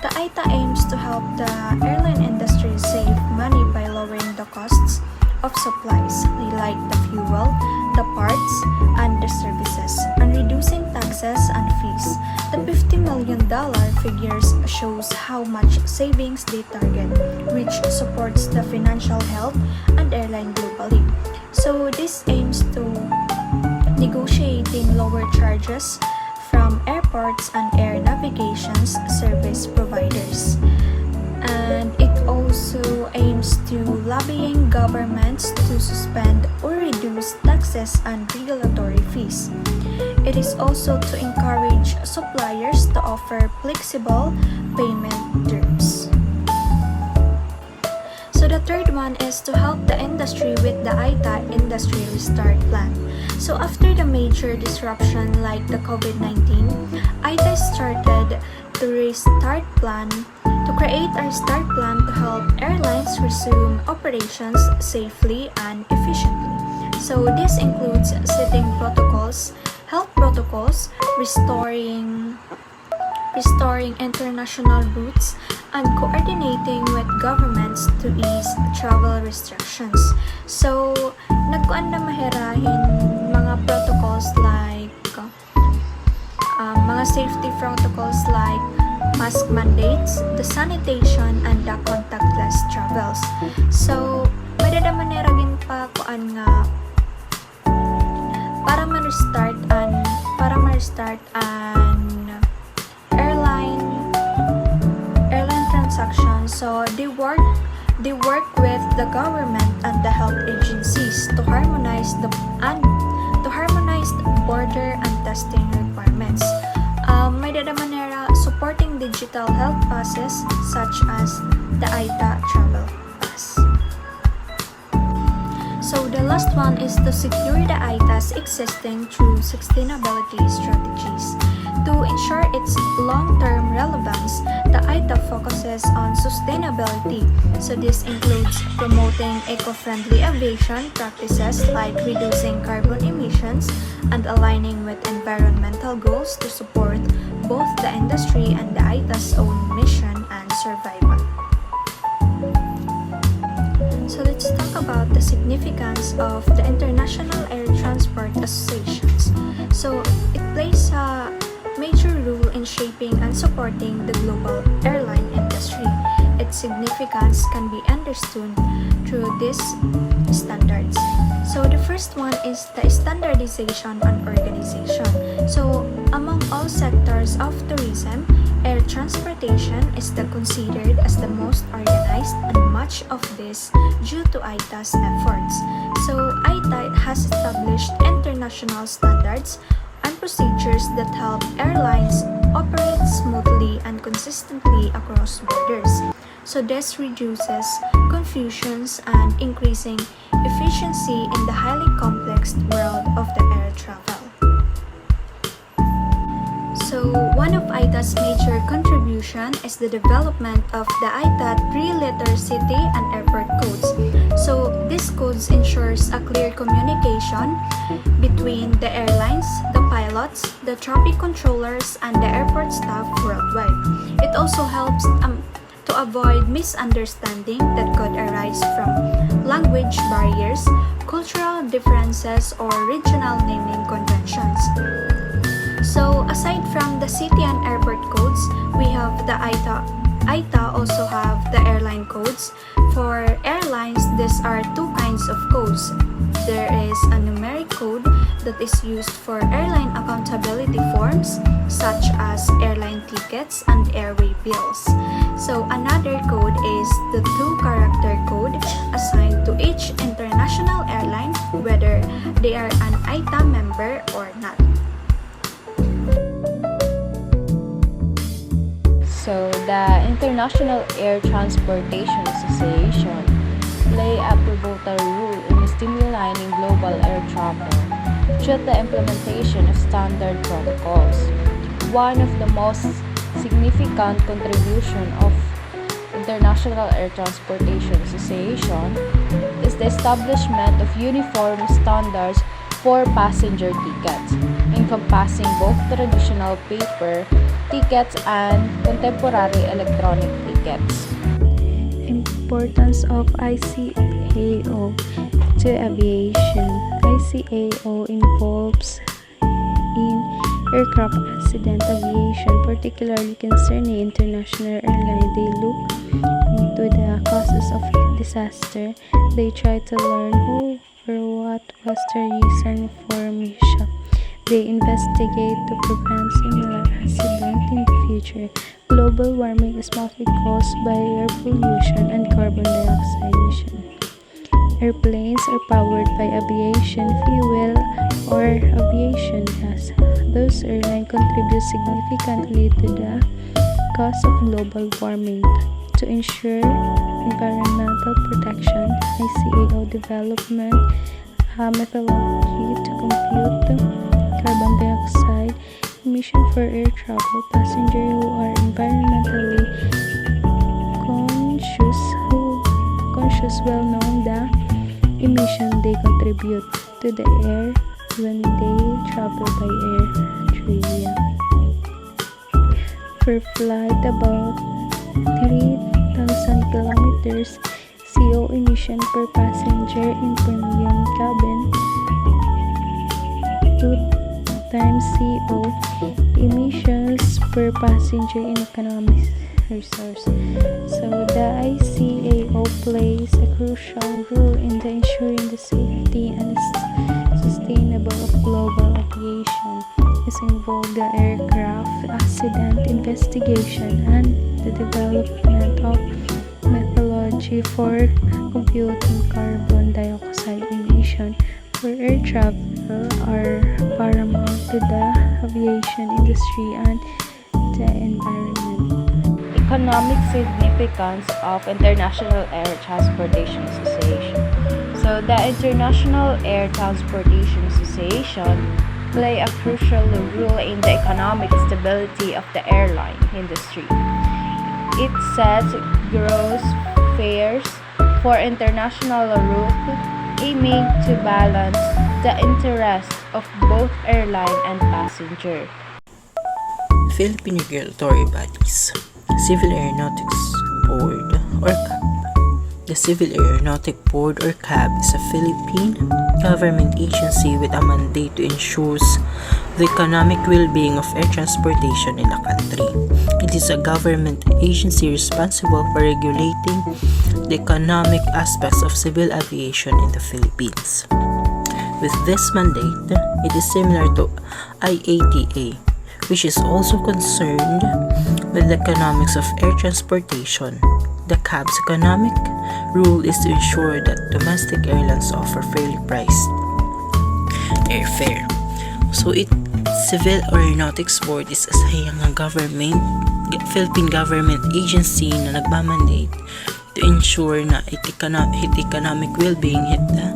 The ITA aims to help the airline industry save money by lowering the costs of supplies like the fuel, the parts, and the services, and reducing taxes and fees. The $50 million figures shows how much savings they target, which supports the financial health and airline globally. So this aims to negotiating lower charges from airports and air navigations service providers. And it also aims to lobbying governments to suspend or reduce taxes and regulatory fees. It is also to encourage suppliers to offer flexible payment terms. So the third one is to help the industry with the ITA Industry Restart Plan. So after the major disruption like the COVID-19, ITA started to create a restart plan to help airlines resume operations safely and efficiently. So this includes setting protocols, health protocols, restoring restoring international routes, and coordinating with governments to ease travel restrictions. So, nagkuan na mahirahin mga protocols like mga safety protocols like mask mandates, the sanitation, and the contactless travels. So, pwede naman niragin pa kuan nga para ma-restart an airline transaction. So, they work with the government and the health agencies to harmonize the border and testing requirements. May dada manera supporting digital health passes such as the AITA Travel Pass. So the last one is to secure the AITA's existing through sustainability strategies. To ensure its long-term relevance, the AITA focuses on sustainability. So this includes promoting eco-friendly aviation practices like reducing carbon emissions and aligning with environmental goals to support both the industry and the AITA's own mission and survival. So let's talk about the significance of the International Air Transport Associations. So it plays a major role in shaping and supporting the global airline industry. Its significance can be understood through these standards. So the first one is the standardization and organization. So among all sectors of tourism, air transportation is considered as the most organized, and much of this due to AITA's efforts. So AITA has established international standards and procedures that help airlines operate smoothly and consistently across borders. So this reduces confusions and increasing efficiency in the highly complex world of the air travel. So one of AITA's major contribution is the development of the AITA 3-letter city and airport codes. So these codes ensures a clear communication between the airlines, the pilots, the traffic controllers, and the airport staff worldwide. It also helps to avoid misunderstanding that could arise from language barriers, cultural differences, or regional naming conventions. So aside from the city and airport codes, we have the AITA. AITA also have the airline codes. For airlines, these are two kinds of codes. There is a numeric code that is used for airline accountability forms such as airline tickets and airway bills. So another code is the 2-character code assigned to each international airline, whether they are an AITA member or not. So, the International Air Transportation Association play a pivotal role in stimulating global air travel through the implementation of standard protocols. One of the most significant contribution of International Air Transportation Association is the establishment of uniform standards for passenger tickets, encompassing both traditional paper tickets and contemporary electronic tickets. Importance of ICAO to aviation. ICAO involves in aircraft accident aviation, particularly concerning international airlines. They look into the causes of disaster. They try to learn who or what was the reason for mishap. They investigate to prevent similar accidents in the future. Global warming is mostly caused by air pollution and carbon dioxide emission. Airplanes are powered by aviation fuel or aviation gas. Those airlines contribute significantly to the cause of global warming. To ensure environmental protection, ICAO development methodology to compute carbon dioxide emission for air travel passengers who are environmentally conscious well known the emission they contribute to the air when they travel by air. Trivia. per flight about 3,000 kilometers. CO emission per passenger in premium cabin 2 times CO emissions per passenger in economy resource. So the ICAO plays a crucial role in the ensuring the safety and sustainable of global aviation. This involved the aircraft accident investigation and the development of methodology for computing carbon dioxide emission for air travel are paramount to the aviation industry and the environment. Economic significance of International Air Transportation Association. So the International Air Transportation Association play a crucial role in the economic stability of the airline industry. It sets gross fares for international routes, aiming to balance the interests of both airline and passenger. Philippine regulatory bodies, Civil Aeronautics Board or CAB. The Civil Aeronautic Board or CAB is a Philippine government agency with a mandate to ensure the economic well-being of air transportation in the country. It is a government agency responsible for regulating the economic aspects of civil aviation in the Philippines. With this mandate, it is similar to IATA, which is also concerned with the economics of air transportation. The CAB's economic rule is to ensure that domestic airlines offer fairly priced airfare. So Civil Aeronautics Board is isang Philippine government agency na nagmamandate to ensure na economic well-being hit the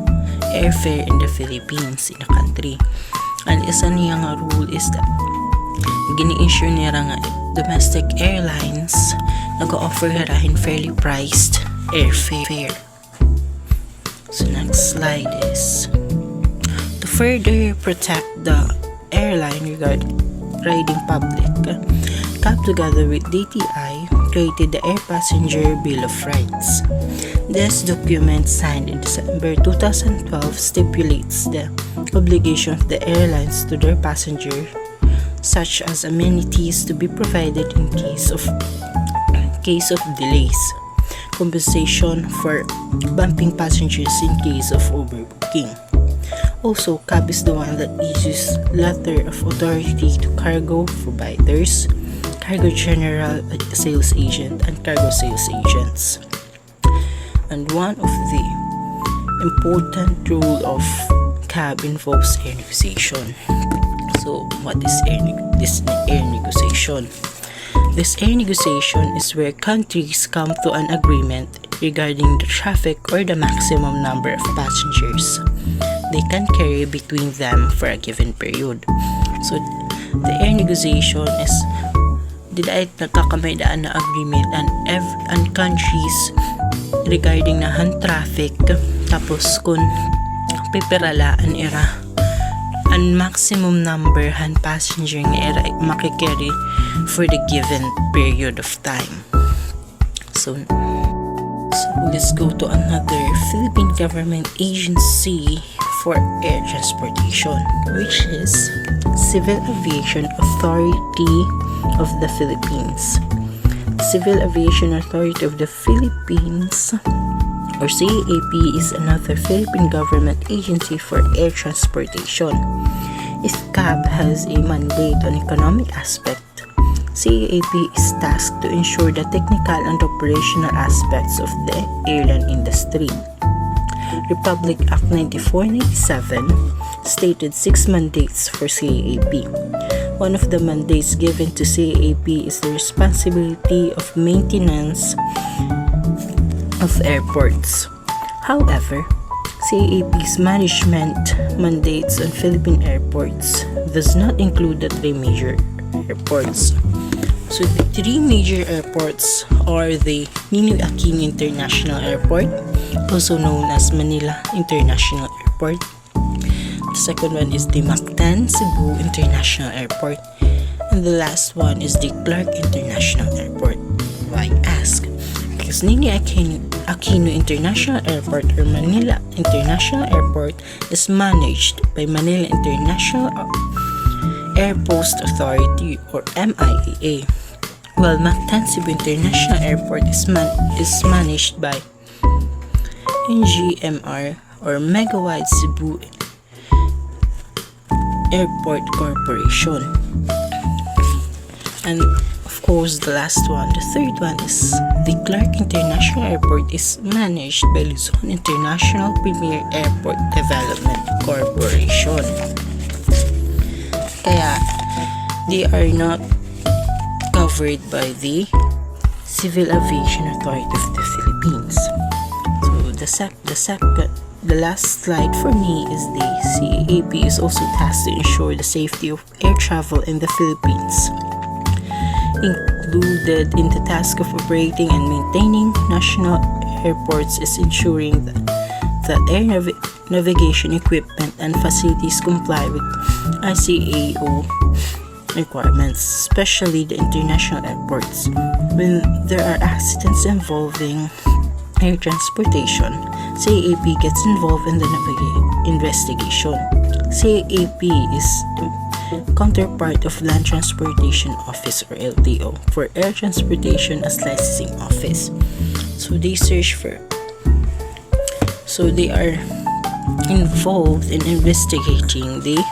airfare in the Philippines, in the country. And isa niyang rule is that gini-ensure niya nga domestic airlines nag-offer harahin fairly priced airfare. So next slide is to further protect the airline regarding riding public. CAB together with DTI created the Air Passenger Bill of Rights. This document signed in December 2012 stipulates the obligation of the airlines to their passengers, such as amenities to be provided in case of delays, compensation for bumping passengers in case of overbooking. Also, CAB is the one that issues letter of authority to cargo providers, cargo general sales agent, and cargo sales agents. And one of the important rule of CAB involves air negotiation. So, what is this air negotiation? This air negotiation is where countries come to an agreement regarding the traffic or the maximum number of passengers they can carry between them for a given period. So, the air negotiation is dahil nagkakamaydaan na agreement and countries regarding na hand traffic, tapos kung pipiralaan era ang maximum number hand passenger nga era makikerry for the given period of time. So let's go to another Philippine government agency for air transportation, which is Civil Aviation Authority of the Philippines. Civil Aviation Authority of the Philippines, or CAAP, is another Philippine government agency for air transportation. If CAB has a mandate on economic aspect, CAAP is tasked to ensure the technical and operational aspects of the airline industry. Republic Act 9497 stated 6 mandates for CAAP. One of the mandates given to CAAP is the responsibility of maintenance of airports. However, CAAP's management mandates on Philippine airports does not include the 3 major airports. So the 3 major airports are the Ninoy Aquino International Airport, also known as Manila International Airport. The second one is the Mactan Cebu International Airport, And the last one is the Clark International Airport. Why ask? Because Ninoy Aquino International Airport or Manila International Airport is managed by Manila International Airpost Authority or MIAA, while Mactan Cebu International Airport is managed by NGMR or Megawide Cebu Airport Corporation. And of course, the last one, the third one, is the Clark International Airport is managed by Luzon International Premier Airport Development Corporation. Kaya, they are not covered by the Civil Aviation Authority of the Philippines. So the last slide for me is the CAAP is also tasked to ensure the safety of air travel in the Philippines. Included in the task of operating and maintaining national airports is ensuring that air navigation equipment and facilities comply with ICAO requirements, especially the international airports. When there are accidents involving air transportation, CAAP gets involved in the investigation. CAAP is counterpart of Land Transportation Office or LTO for Air Transportation as Licensing Office. So they are involved in investigating the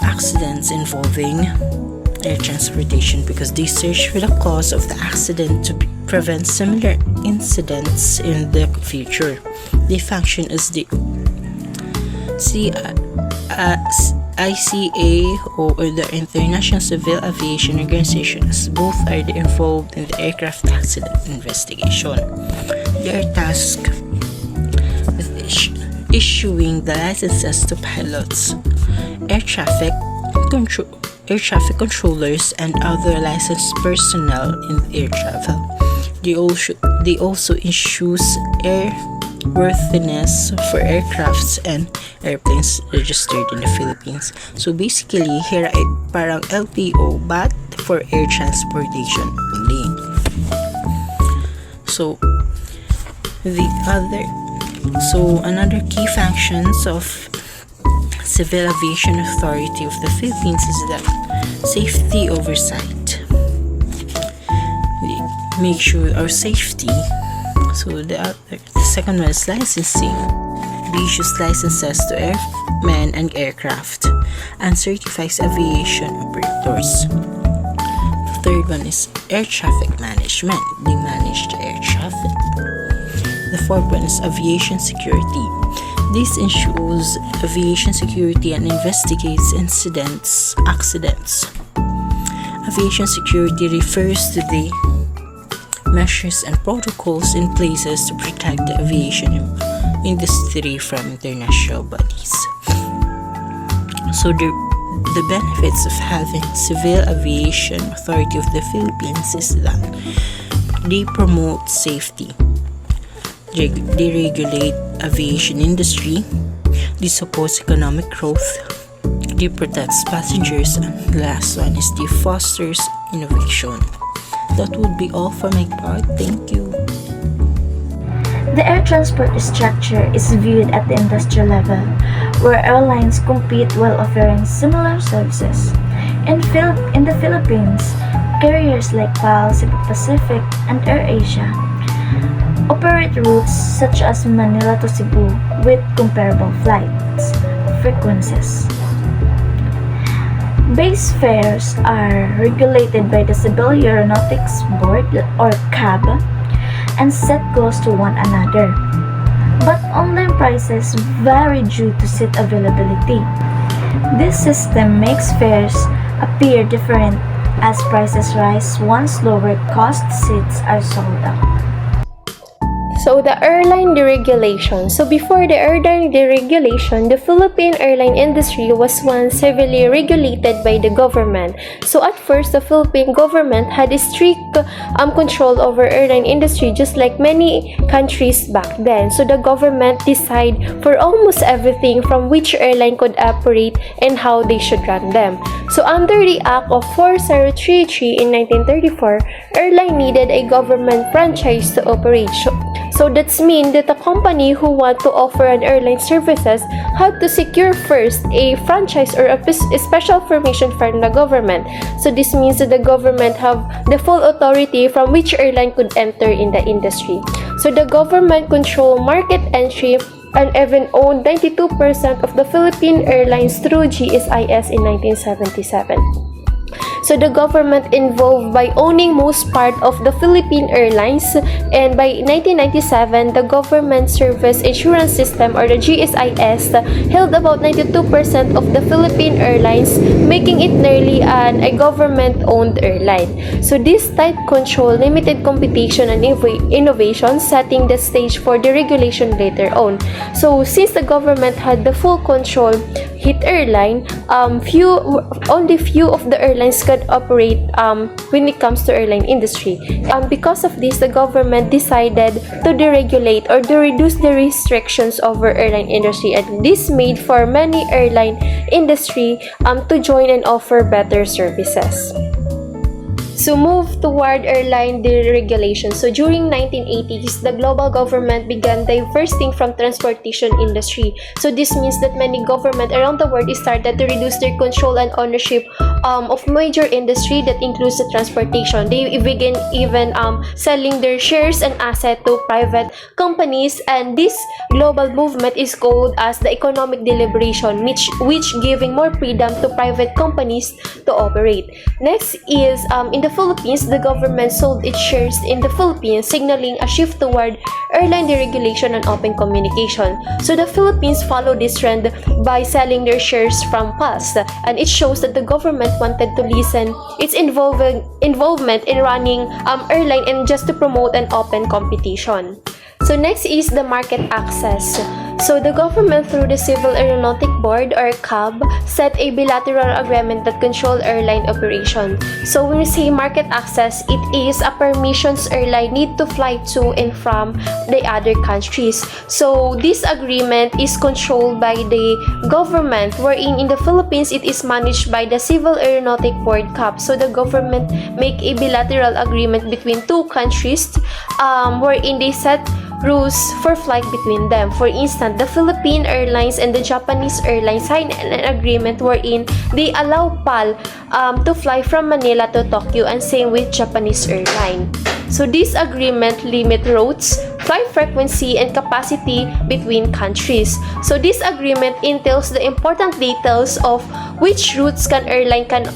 accidents involving air transportation because they search for the cause of the accident to prevent similar incidents in the future. They function as the ICAO or the International Civil Aviation Organization, as both are involved in the aircraft accident investigation. They are tasked with issuing the licenses to pilots, air traffic controllers, and other licensed personnel in air travel. They also issue airworthiness for aircrafts and airplanes registered in the Philippines. So basically, here ay parang LTO but for air transportation only. So another key functions of Civil Aviation Authority of the Philippines is that safety oversight. They make sure our safety. So the second one is licensing. They issue licenses to airmen and aircraft and certifies aviation operators. The third one is air traffic management. They manage the air traffic. The fourth one is aviation security. This ensures aviation security and investigates accidents. Aviation security refers to the measures and protocols in places to protect the aviation industry from international bodies. So the benefits of having Civil Aviation Authority of the Philippines is that they promote safety. They regulate aviation industry, they support economic growth, they protect passengers, and the last one is they fosters innovation. That would be all for my part. Thank you. The air transport structure is viewed at the industrial level, where airlines compete while offering similar services. In the Philippines, carriers like PAL, Cebu Pacific, and AirAsia operate routes such as Manila to Cebu with comparable flights frequencies. Base fares are regulated by the Civil Aeronautics Board or CAB and set close to one another. But online prices vary due to seat availability. This system makes fares appear different as prices rise once lower cost seats are sold out. So the airline deregulation. So before the airline deregulation, the Philippine airline industry was once heavily regulated by the government. So at first, the Philippine government had a strict control over airline industry, just like many countries back then. So the government decide for almost everything from which airline could operate and how they should run them. So under the Act of 4033 in 1934, airline needed a government franchise to operate. So that's mean that a company who want to offer an airline services had to secure first a franchise or a special permission from the government. So this means that the government have the full authority from which airline could enter in the industry. So the government control market entry and even owned 92% of the Philippine Airlines through GSIS in 1977. So the government involved by owning most part of the Philippine Airlines, and by 1997, the Government Service Insurance System or the GSIS held about 92% of the Philippine Airlines, making it nearly a government-owned airline. So this tight control limited competition and innovation, setting the stage for deregulation later on. So since the government had the full control, hit airline, only few of the airlines could operate when it comes to airline industry. Because of this, the government decided to deregulate or to reduce the restrictions over airline industry, and this made for many airline industry to join and offer better services. So move toward airline deregulation. So during 1980s, the global government began divesting from transportation industry. So this means that many governments around the world started to reduce their control and ownership of major industry that includes the transportation. They began even selling their shares and assets to private companies, and this global movement is called as the economic deliberation, which giving more freedom to private companies to operate. Next is in the Philippines, the government sold its shares in the Philippines, signaling a shift toward airline deregulation and open communication. So the Philippines followed this trend by selling their shares from PAS, and it shows that the government wanted to lessen its involvement in running airline and just to promote an open competition. So next is the market access. So the government through the Civil Aeronautic Board or CAB set a bilateral agreement that control airline operation. So when we say market access, it is a permissions airline need to fly to and from the other countries. So this agreement is controlled by the government, wherein in the Philippines it is managed by the Civil Aeronautic Board CAB. So the government make a bilateral agreement between two countries wherein they set rules for flight between them. For instance, the Philippine Airlines and the Japanese Airlines signed an agreement wherein they allow PAL to fly from Manila to Tokyo, and same with Japanese Airline. So this agreement limit routes, flight frequency, and capacity between countries. So this agreement entails the important details of which routes can airline can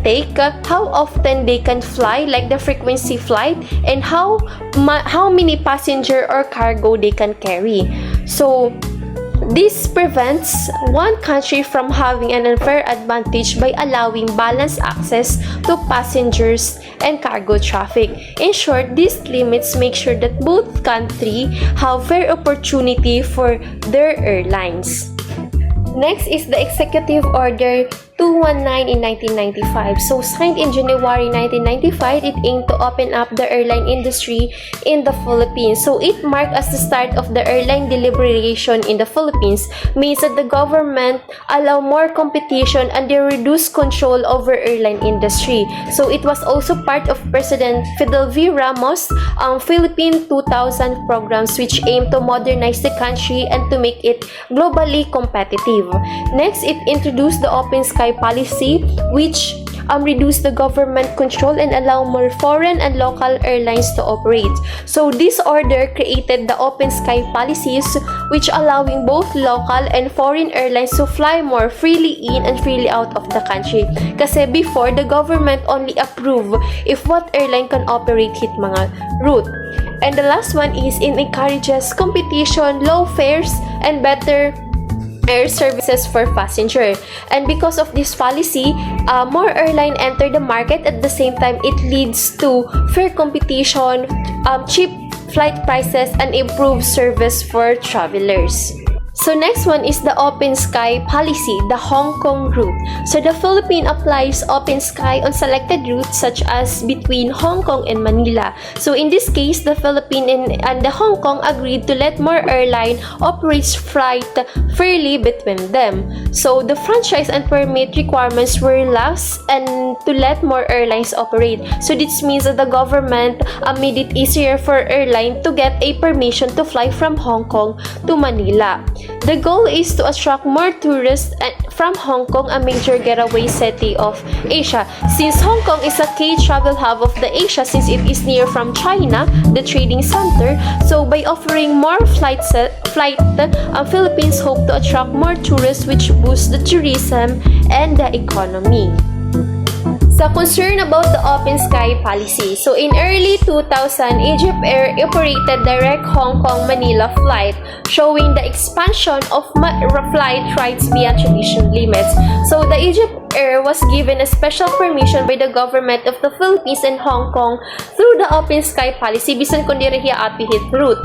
take, how often they can fly, like the frequency flight, and how many passenger or cargo they can carry. So this prevents one country from having an unfair advantage by allowing balanced access to passengers and cargo traffic. In short, these limits make sure that both countries have fair opportunity for their airlines. Next is the Executive Order 219 in 1995. So signed in January 1995, it aimed to open up the airline industry in the Philippines. So it marked as the start of the airline deliberation in the Philippines, means that the government allow more competition and they reduce control over airline industry. So it was also part of President Fidel V. Ramos' Philippine 2000 programs, which aimed to modernize the country and to make it globally competitive. Next, it introduced the Open Sky policy, which reduce the government control and allow more foreign and local airlines to operate. So this order created the Open Sky policies, which allowing both local and foreign airlines to fly more freely in and freely out of the country. Kasi before, the government only approve if what airline can operate hit mga route. And the last one is it encourages competition, low fares, and better air services for passenger. And because of this policy, more airline enter the market. At the same time, it leads to fair competition, cheap flight prices, and improve service for travelers. So next one is the open sky policy, the Hong Kong route. So the Philippines applies open sky on selected routes such as between Hong Kong and Manila. So in this case, the Philippines and the Hong Kong agreed to let more airline operates flight freely between them. So the franchise and permit requirements were relaxed and to let more airlines operate. So this means that the government made it easier for airline to get a permission to fly from Hong Kong to Manila. The goal is to attract more tourists from Hong Kong, a major getaway city of Asia. Since Hong Kong is a key travel hub of the Asia since it is near from China, the trading center, so by offering more flights, Philippines hope to attract more tourists which boosts the tourism and the economy. Sa concern about the open sky policy. So in early 2000, Egypt Air operated direct Hong Kong-Manila flight, showing the expansion of flight rights beyond traditional limits. So the Egypt Air was given a special permission by the government of the Philippines and Hong Kong through the open sky policy bisan kundi rehiya apihit route.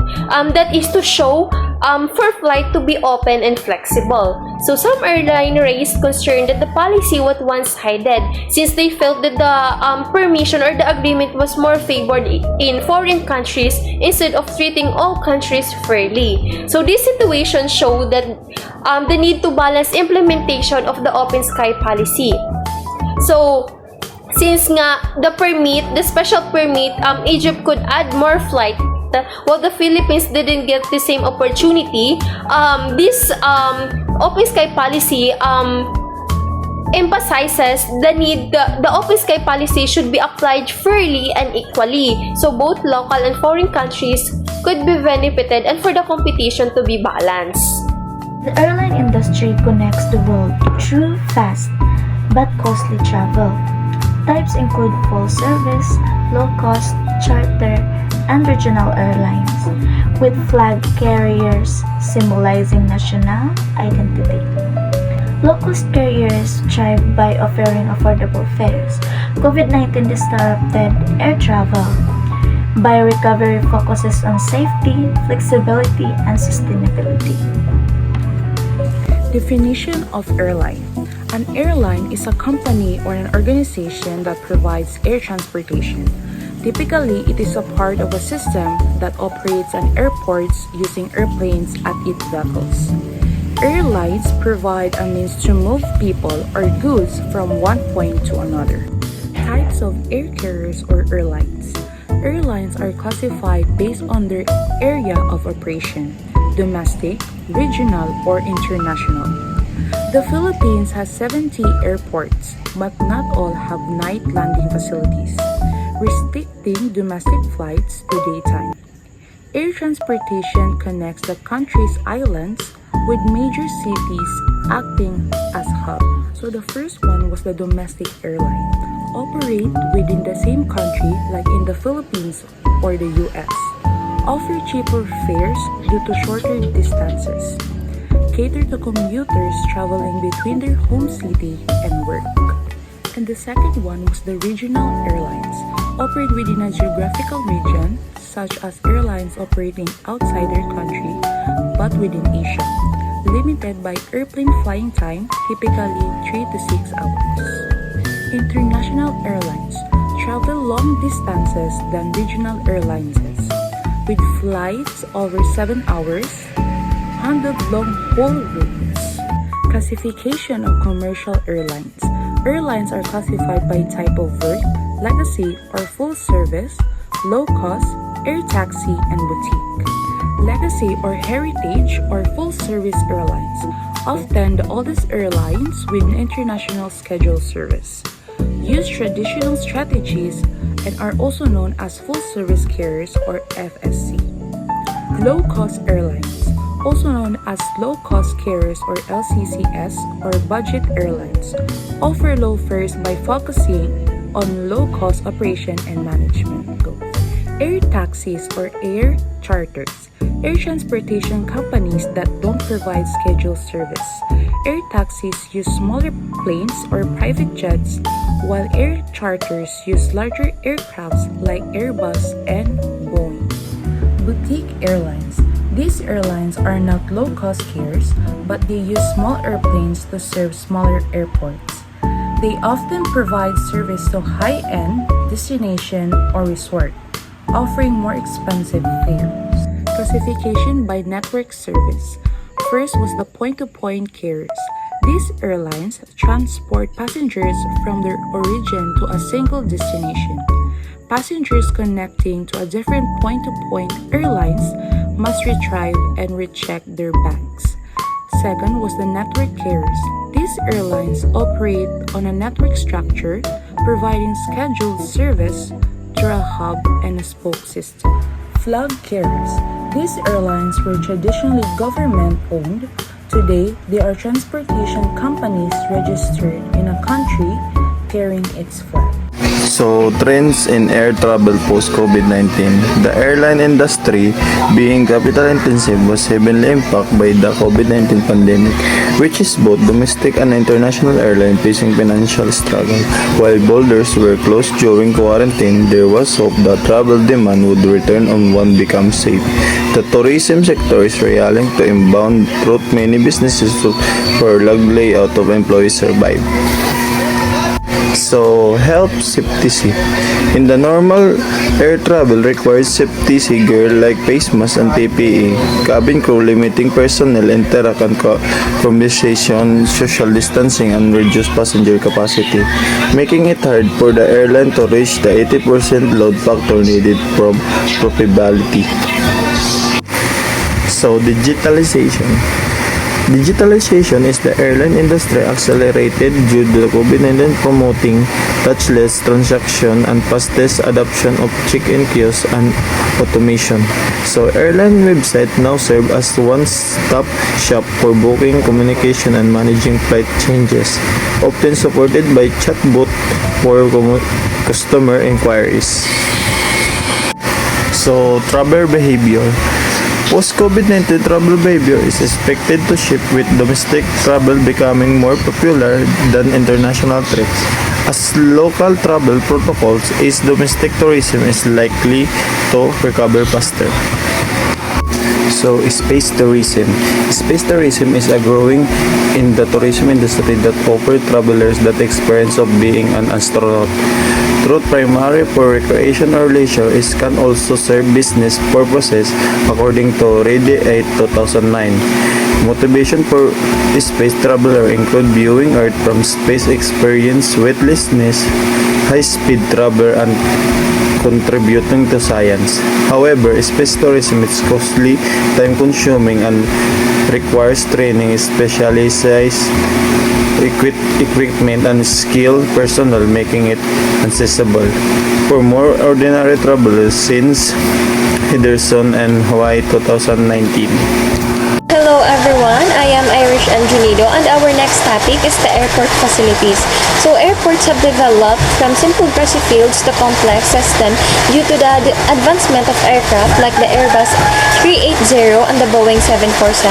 That is to show for flight to be open and flexible. So some airline raised concern that the policy was one-sided since they felt that the permission or the agreement was more favored in foreign countries instead of treating all countries fairly. So this situation showed that the need to balance implementation of the open sky policy. So since nga the special permit, Egypt could add more flight while the Philippines didn't get the same opportunity. This open sky policy emphasizes the need the open sky policy should be applied fairly and equally, so both local and foreign countries could be benefited and for the competition to be balanced. The airline industry connects the world through fast but costly travel. Types include full service, low cost, charter, and regional airlines, with flag carriers symbolizing national identity. Low-cost carriers thrive by offering affordable fares. COVID-19 disrupted air travel. Bio-recovery focuses on safety, flexibility, and sustainability. Definition of airline. An airline is a company or an organization that provides air transportation. Typically, it is a part of a system that operates at airports using airplanes at its vehicles. Airlines provide a means to move people or goods from one point to another. Types of air carriers or airlines. Airlines are classified based on their area of operation, domestic, regional, or international. The Philippines has 70 airports, but not all have night landing facilities, restricting domestic flights to daytime. Air transportation connects the country's islands with major cities acting as hub. So the first one was the domestic airline. Operate within the same country like in the Philippines or the US. Offer cheaper fares due to shorter distances. Cater to commuters traveling between their home city and work. And the second one was the regional airlines. Operate within a geographical region, such as airlines operating outside their country but within Asia. Limited by airplane flying time, typically 3 to 6 hours. International airlines travel long distances than regional airlines, with flights over 7 hours, handled long-haul routes. Classification of commercial airlines. Airlines are classified by type of work, legacy or full service, low cost, air taxi, and boutique. Legacy or heritage or full service airlines, often the oldest airlines with international scheduled service. Use traditional strategies and are also known as full service carriers or FSC. Low cost airlines, also known as low-cost carriers or LCCs or budget airlines, offer low fares by focusing on low-cost operation and management goals. Air taxis or air charters, air transportation companies that don't provide scheduled service. Air taxis use smaller planes or private jets, while air charters use larger aircrafts like Airbus and Boeing. boutique airlines. These airlines are not low-cost carriers, but they use small airplanes to serve smaller airports. They often provide service to high-end destination or resort, offering more expensive fares. Classification by network service. First was the point-to-point carriers. These airlines transport passengers from their origin to a single destination. Passengers connecting to a different point-to-point airlines must retrieve and recheck their bags. Second was the network carriers. These airlines operate on a network structure, providing scheduled service through a hub and a spoke system. Flag carriers. These airlines were traditionally government-owned. Today, they are transportation companies registered in a country carrying its flag. So, trends in air travel post-COVID-19. The airline industry, being capital intensive, was heavily impacted by the COVID-19 pandemic, which is both domestic and international airline facing financial struggle. While borders were closed during quarantine, there was hope that travel demand would return on one becomes safe. The tourism sector is rallying to inbound route many businesses for lag layout of employees survive. So, health safety. In the normal air travel requires safety gear like face mask and PPE, cabin crew limiting personnel interaction, conversation, social distancing, and reduced passenger capacity, making it hard for the airline to reach the 80% load factor needed from profitability. So, digitalization. Digitalization is the airline industry accelerated due to the COVID-19 promoting touchless transaction and fastest adoption of check-in kiosks and automation. So airline websites now serve as one-stop shop for booking, communication, and managing flight changes, often supported by chatbot for customer inquiries. So travel behavior. Post-COVID-19 travel behavior is expected to shift with domestic travel becoming more popular than international trips. As local travel protocols ease, domestic tourism is likely to recover faster. So, space tourism. Space tourism is a growing in the tourism industry that offers travelers that experience of being an astronaut. Through primary for recreation or leisure, it can also serve business purposes according to Ready 8 2009. Motivation for space traveler include viewing Earth from space, experience weightlessness, high-speed travel, and contributing to science. However, space tourism is costly, time-consuming, and requires training, specialized equipment, and skilled personnel, making it accessible for more ordinary travelers since Henderson and Hawaii 2019. Hello everyone, I am Irish Angelido, and our next topic is the airport facilities. So airports have developed from simple grassy fields to complex system due to the advancement of aircraft like the Airbus 380 and the Boeing 747.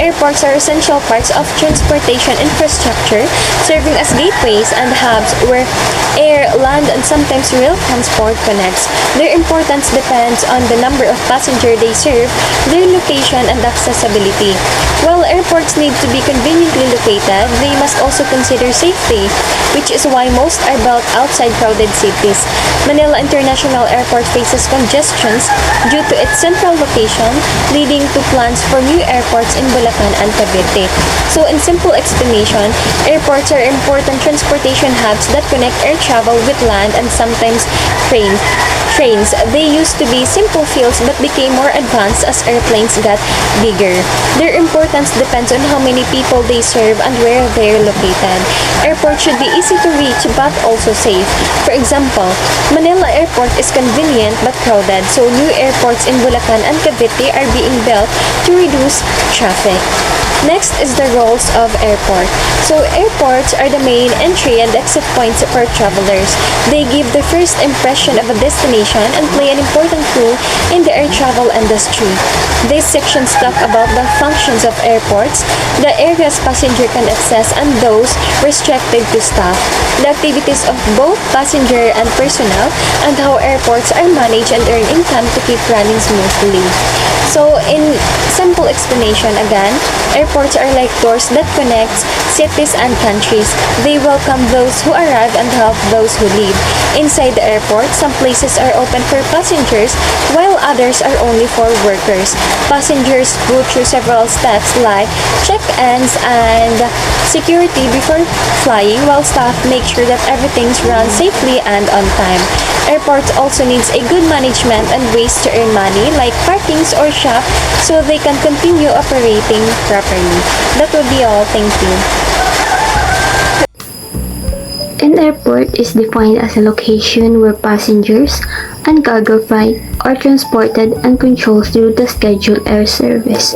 Airports are essential parts of transportation infrastructure, serving as gateways and hubs where air, land, and sometimes rail transport connects. Their importance depends on the number of passengers they serve, their location, and accessibility. While airports need to be conveniently located, they must also consider safety, which is why most are built outside crowded cities. Manila International Airport faces congestions due to its central location, leading to plans for new airports in Bulacan and Cavite. So in simple explanation, airports are important transportation hubs that connect air travel with land and sometimes trains. They used to be simple fields but became more advanced as airplanes got bigger. Their importance depends on how many people they serve and where they are located. Airports should be easy to reach but also safe. For example, Manila Airport is convenient but crowded, so new airports in Bulacan and Cavite are being built to reduce traffic. Next is the roles of airport. So airports are the main entry and exit points for travelers. They give the first impression of a destination and play an important role in the air travel industry. These sections talk about the functions of airports, the areas passenger can access and those restricted to staff, the activities of both passenger and personnel, and how airports are managed and earn income to keep running smoothly. So in simple explanation again, airports are like doors that connect cities and countries. They welcome those who arrive and help those who leave. Inside the airport, some places are open for passengers while others are only for workers. Passengers go through several steps like check-ins and security before flying, while staff make sure that everything's run safely and on time. Airports also needs a good management and ways to earn money like parkings or shop so they can continue operating properly. That would be all. Thank you. An airport is defined as a location where passengers and cargo freight are transported and controlled through the scheduled air service.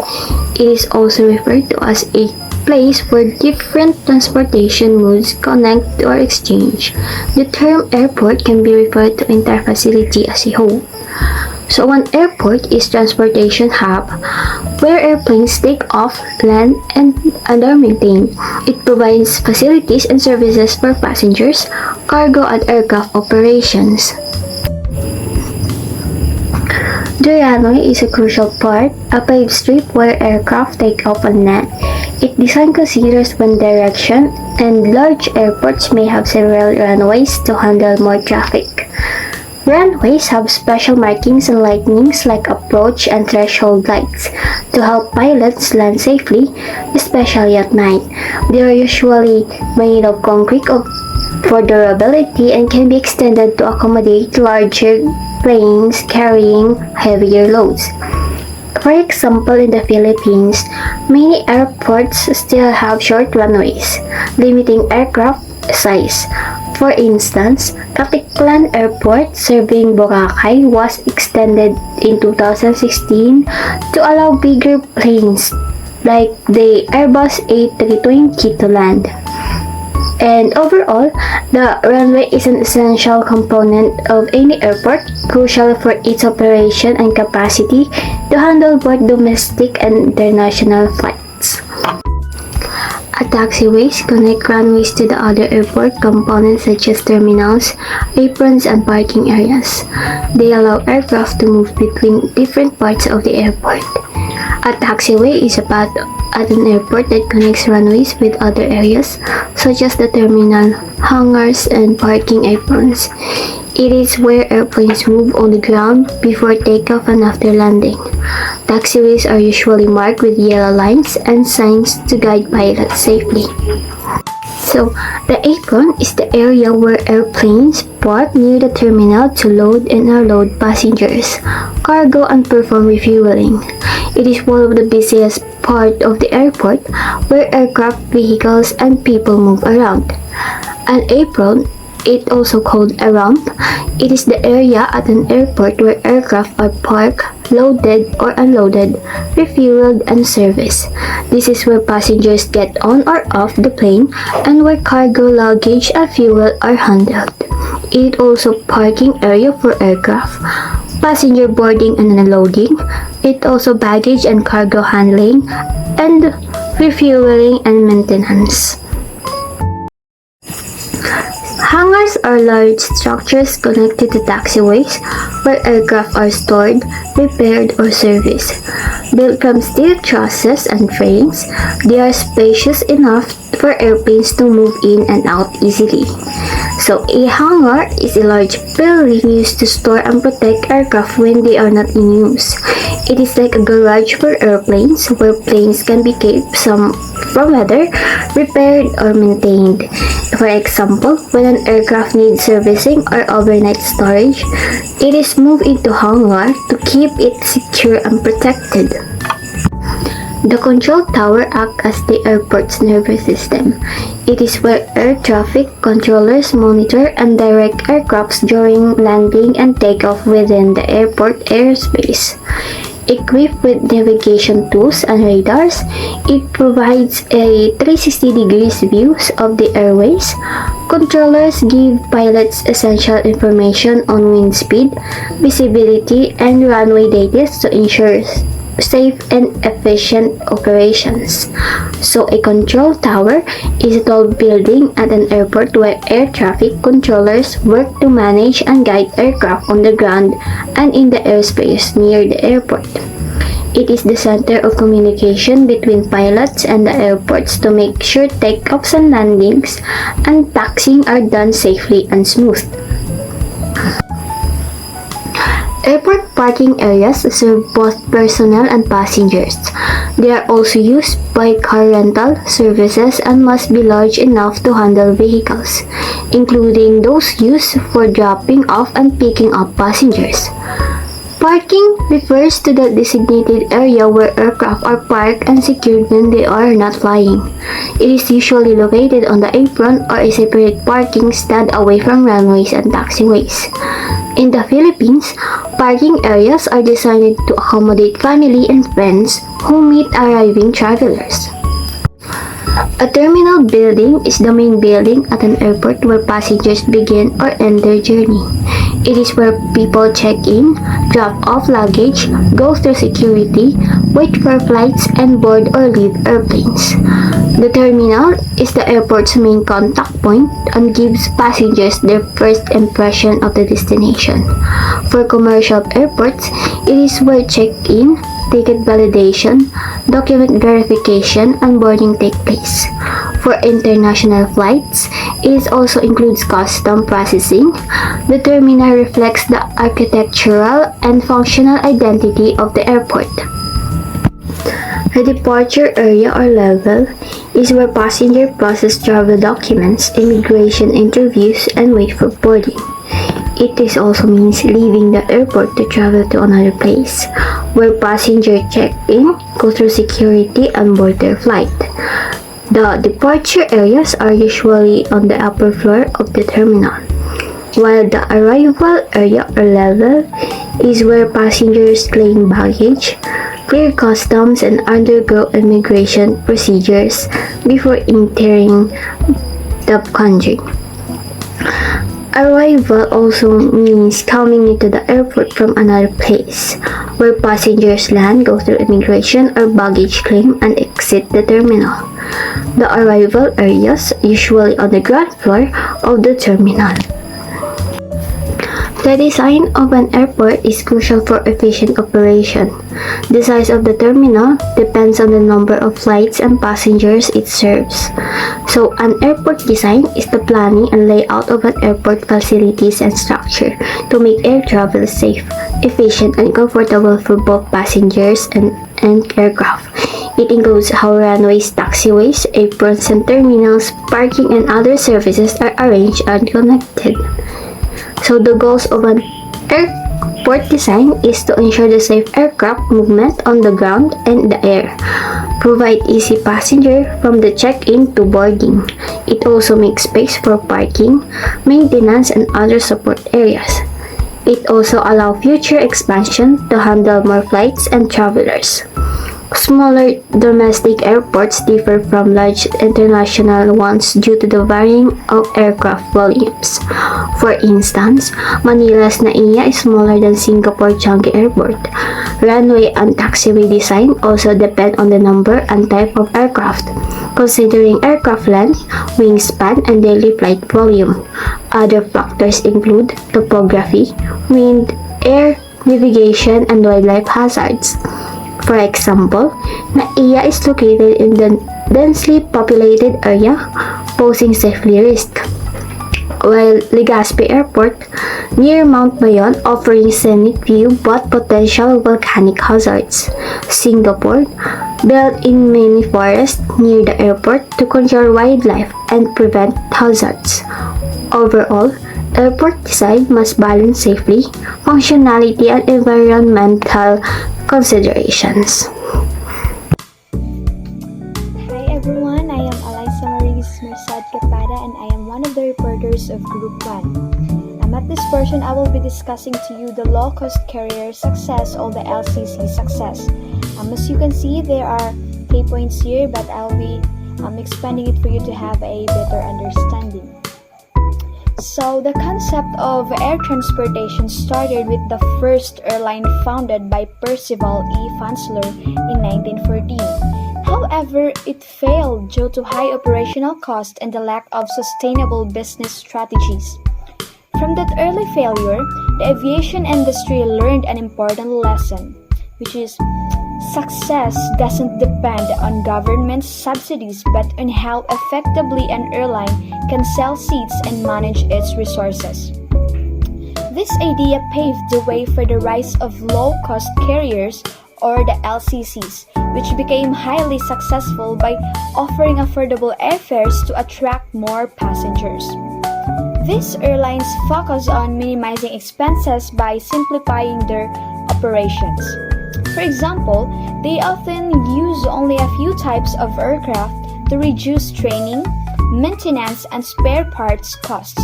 It is also referred to as a place where different transportation modes connect or exchange. The term airport can be referred to entire facility as a whole. So an airport is transportation hub where airplanes take off, land, and are maintained. It provides facilities and services for passengers, cargo, and aircraft operations. The runway is a crucial part, a paved strip where aircraft take off and land. Its design considers wind direction, and large airports may have several runways to handle more traffic. Runways have special markings and lightnings like approach and threshold lights to help pilots land safely, especially at night. They are usually made of concrete for durability and can be extended to accommodate larger planes carrying heavier loads. For example, in the Philippines, many airports still have short runways, limiting aircraft size. For instance, Katiklan Airport serving Boracay was extended in 2016 to allow bigger planes like the Airbus A320 to land. And overall, the runway is an essential component of any airport, crucial for its operation and capacity to handle both domestic and international flights. Taxiways connect runways to the other airport components such as terminals, aprons, and parking areas. They allow aircraft to move between different parts of the airport. A taxiway is a path at an airport that connects runways with other areas such as the terminal, hangars, and parking aprons. It is where airplanes move on the ground before takeoff and after landing. Taxiways are usually marked with yellow lines and signs to guide pilots safely. So, the apron is the area where airplanes park near the terminal to load and unload passengers, cargo, and perform refueling. It is one of the busiest part of the airport where aircraft, vehicles, and people move around. An apron, it also called a ramp, it is the area at an airport where aircraft are parked, loaded or unloaded, refueled, and serviced. This is where passengers get on or off the plane and where cargo, luggage, and fuel are handled. It also parking area for aircraft, passenger boarding and unloading. It also baggage and cargo handling, and refueling and maintenance. Hangars are large structures connected to taxiways where aircraft are stored, repaired, or serviced. Built from steel trusses and frames, they are spacious enough for airplanes to move in and out easily. So, a hangar is a large building used to store and protect aircraft when they are not in use. It is like a garage for airplanes where planes can be kept from weather, repaired, or maintained. For example, when an aircraft needs servicing or overnight storage, it is moved into hangar to keep it secure and protected. The control tower acts as the airport's nervous system. It is where air traffic controllers monitor and direct aircrafts during landing and takeoff within the airport airspace. Equipped with navigation tools and radars, it provides a 360 degrees views of the airways. Controllers give pilots essential information on wind speed, visibility, and runway data to ensure safe and efficient operations. So a control tower is a tall building at an airport where air traffic controllers work to manage and guide aircraft on the ground and in the airspace near the airport. It is the center of communication between pilots and the airports to make sure takeoffs and landings and taxiing are done safely and smooth. Airport parking areas serve both personnel and passengers. They are also used by car rental services and must be large enough to handle vehicles, including those used for dropping off and picking up passengers. Parking refers to the designated area where aircraft are parked and secured when they are not flying. It is usually located on the apron or a separate parking stand away from runways and taxiways. In the Philippines, parking areas are designed to accommodate family and friends who meet arriving travelers. A terminal building is the main building at an airport where passengers begin or end their journey. It is where people check in, drop off luggage, go through security, wait for flights, and board or leave airplanes. The terminal is the airport's main contact point and gives passengers their first impression of the destination. For commercial airports, it is where check-in, ticket validation, document verification, and boarding take place. For international flights, it also includes custom processing. The terminal reflects the architectural and functional identity of the airport. The departure area or level is where passengers process travel documents, immigration interviews, and wait for boarding. It is also means leaving the airport to travel to another place, where passengers check in, go through security, and board their flight. The departure areas are usually on the upper floor of the terminal, while the arrival area or level is where passengers claim baggage, clear customs, and undergo immigration procedures before entering the country. Arrival also means coming into the airport from another place, where passengers land, go through immigration or baggage claim, and exit the terminal. The arrival areas usually on the ground floor of the terminal. The design of an airport is crucial for efficient operation. The size of the terminal depends on the number of flights and passengers it serves. So, an airport design is the planning and layout of an airport facilities and structure to make air travel safe, efficient, and comfortable for both passengers and aircraft. It includes how runways, taxiways, aprons, and terminals, parking, and other services are arranged and connected. So the goals of an airport design is to ensure the safe aircraft movement on the ground and the air, provide easy passenger from the check-in to boarding. It also makes space for parking, maintenance, and other support areas. It also allows future expansion to handle more flights and travelers. Smaller domestic airports differ from large international ones due to the varying of aircraft volumes. For instance, Manila's NAIA is smaller than Singapore Changi Airport. Runway and taxiway design also depend on the number and type of aircraft, considering aircraft length, wingspan, and daily flight volume. Other factors include topography, wind, air, navigation, and wildlife hazards. For example, NAIA is located in the densely populated area, posing safety risk, while Legazpi Airport near Mount Mayon offering scenic view but potential volcanic hazards. Singapore, built in many forests near the airport to control wildlife and prevent hazards. Overall, airport design must balance safety, functionality, and environmental considerations. Hi everyone, I am Alyssa Maris Mersad Capada and I am one of the reporters of Group 1. At this portion, I will be discussing to you the low-cost carrier success or the LCC success. As you can see, there are key points here, but I'll be expanding it for you to have a better understanding. So, the concept of air transportation started with the first airline founded by Percival E. Fansler in 1914. However, it failed due to high operational cost and the lack of sustainable business strategies. From that early failure, the aviation industry learned an important lesson, which is success doesn't depend on government subsidies but on how effectively an airline can sell seats and manage its resources. This idea paved the way for the rise of low-cost carriers or the LCCs, which became highly successful by offering affordable airfares to attract more passengers. These airlines focus on minimizing expenses by simplifying their operations. For example, they often use only a few types of aircraft to reduce training, maintenance, and spare parts costs.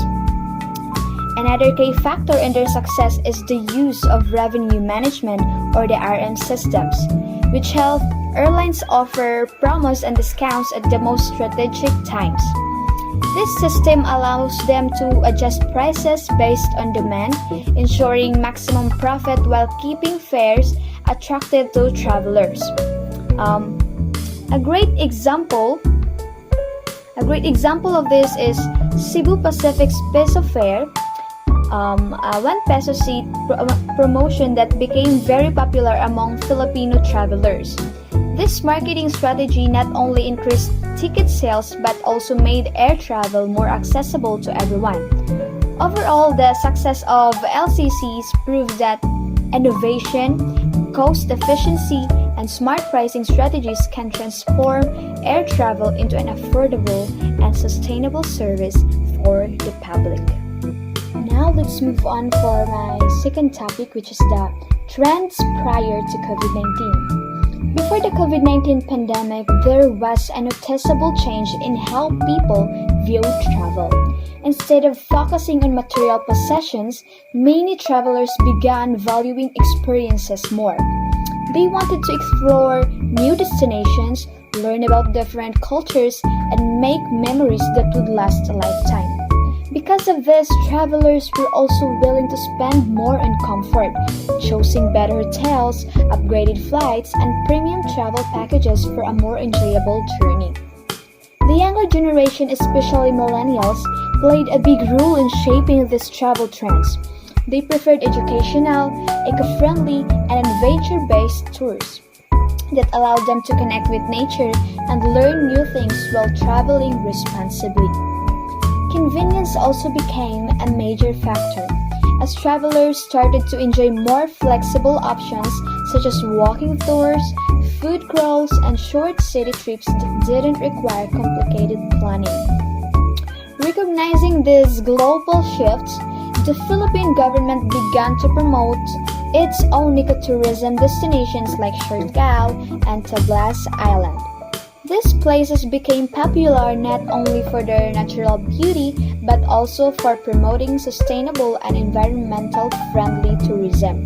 Another key factor in their success is the use of revenue management or the RM systems, which help airlines offer promos and discounts at the most strategic times. This system allows them to adjust prices based on demand, ensuring maximum profit while keeping fares attractive to travelers. A great example of this is Cebu Pacific's Peso Fare, a 1 peso seat promotion that became very popular among Filipino travelers. This marketing strategy not only increased ticket sales but also made air travel more accessible to everyone. Overall, the success of LCCs proves that innovation, cost efficiency, and smart pricing strategies can transform air travel into an affordable and sustainable service for the public. Now let's move on for my second topic, which is the trends prior to COVID-19. Before the COVID-19 pandemic, there was a noticeable change in how people viewed travel. Instead of focusing on material possessions, many travelers began valuing experiences more. They wanted to explore new destinations, learn about different cultures, and make memories that would last a lifetime. Because of this, travelers were also willing to spend more on comfort, choosing better hotels, upgraded flights, and premium travel packages for a more enjoyable journey. The younger generation, especially millennials, played a big role in shaping these travel trends. They preferred educational, eco-friendly, and adventure-based tours that allowed them to connect with nature and learn new things while traveling responsibly. Convenience also became a major factor, as travelers started to enjoy more flexible options such as walking tours, food crawls, and short city trips that didn't require complicated planning. Recognizing these global shifts, the Philippine government began to promote its own ecotourism destinations like Siargao and Tablas Island. These places became popular not only for their natural beauty but also for promoting sustainable and environmental-friendly tourism.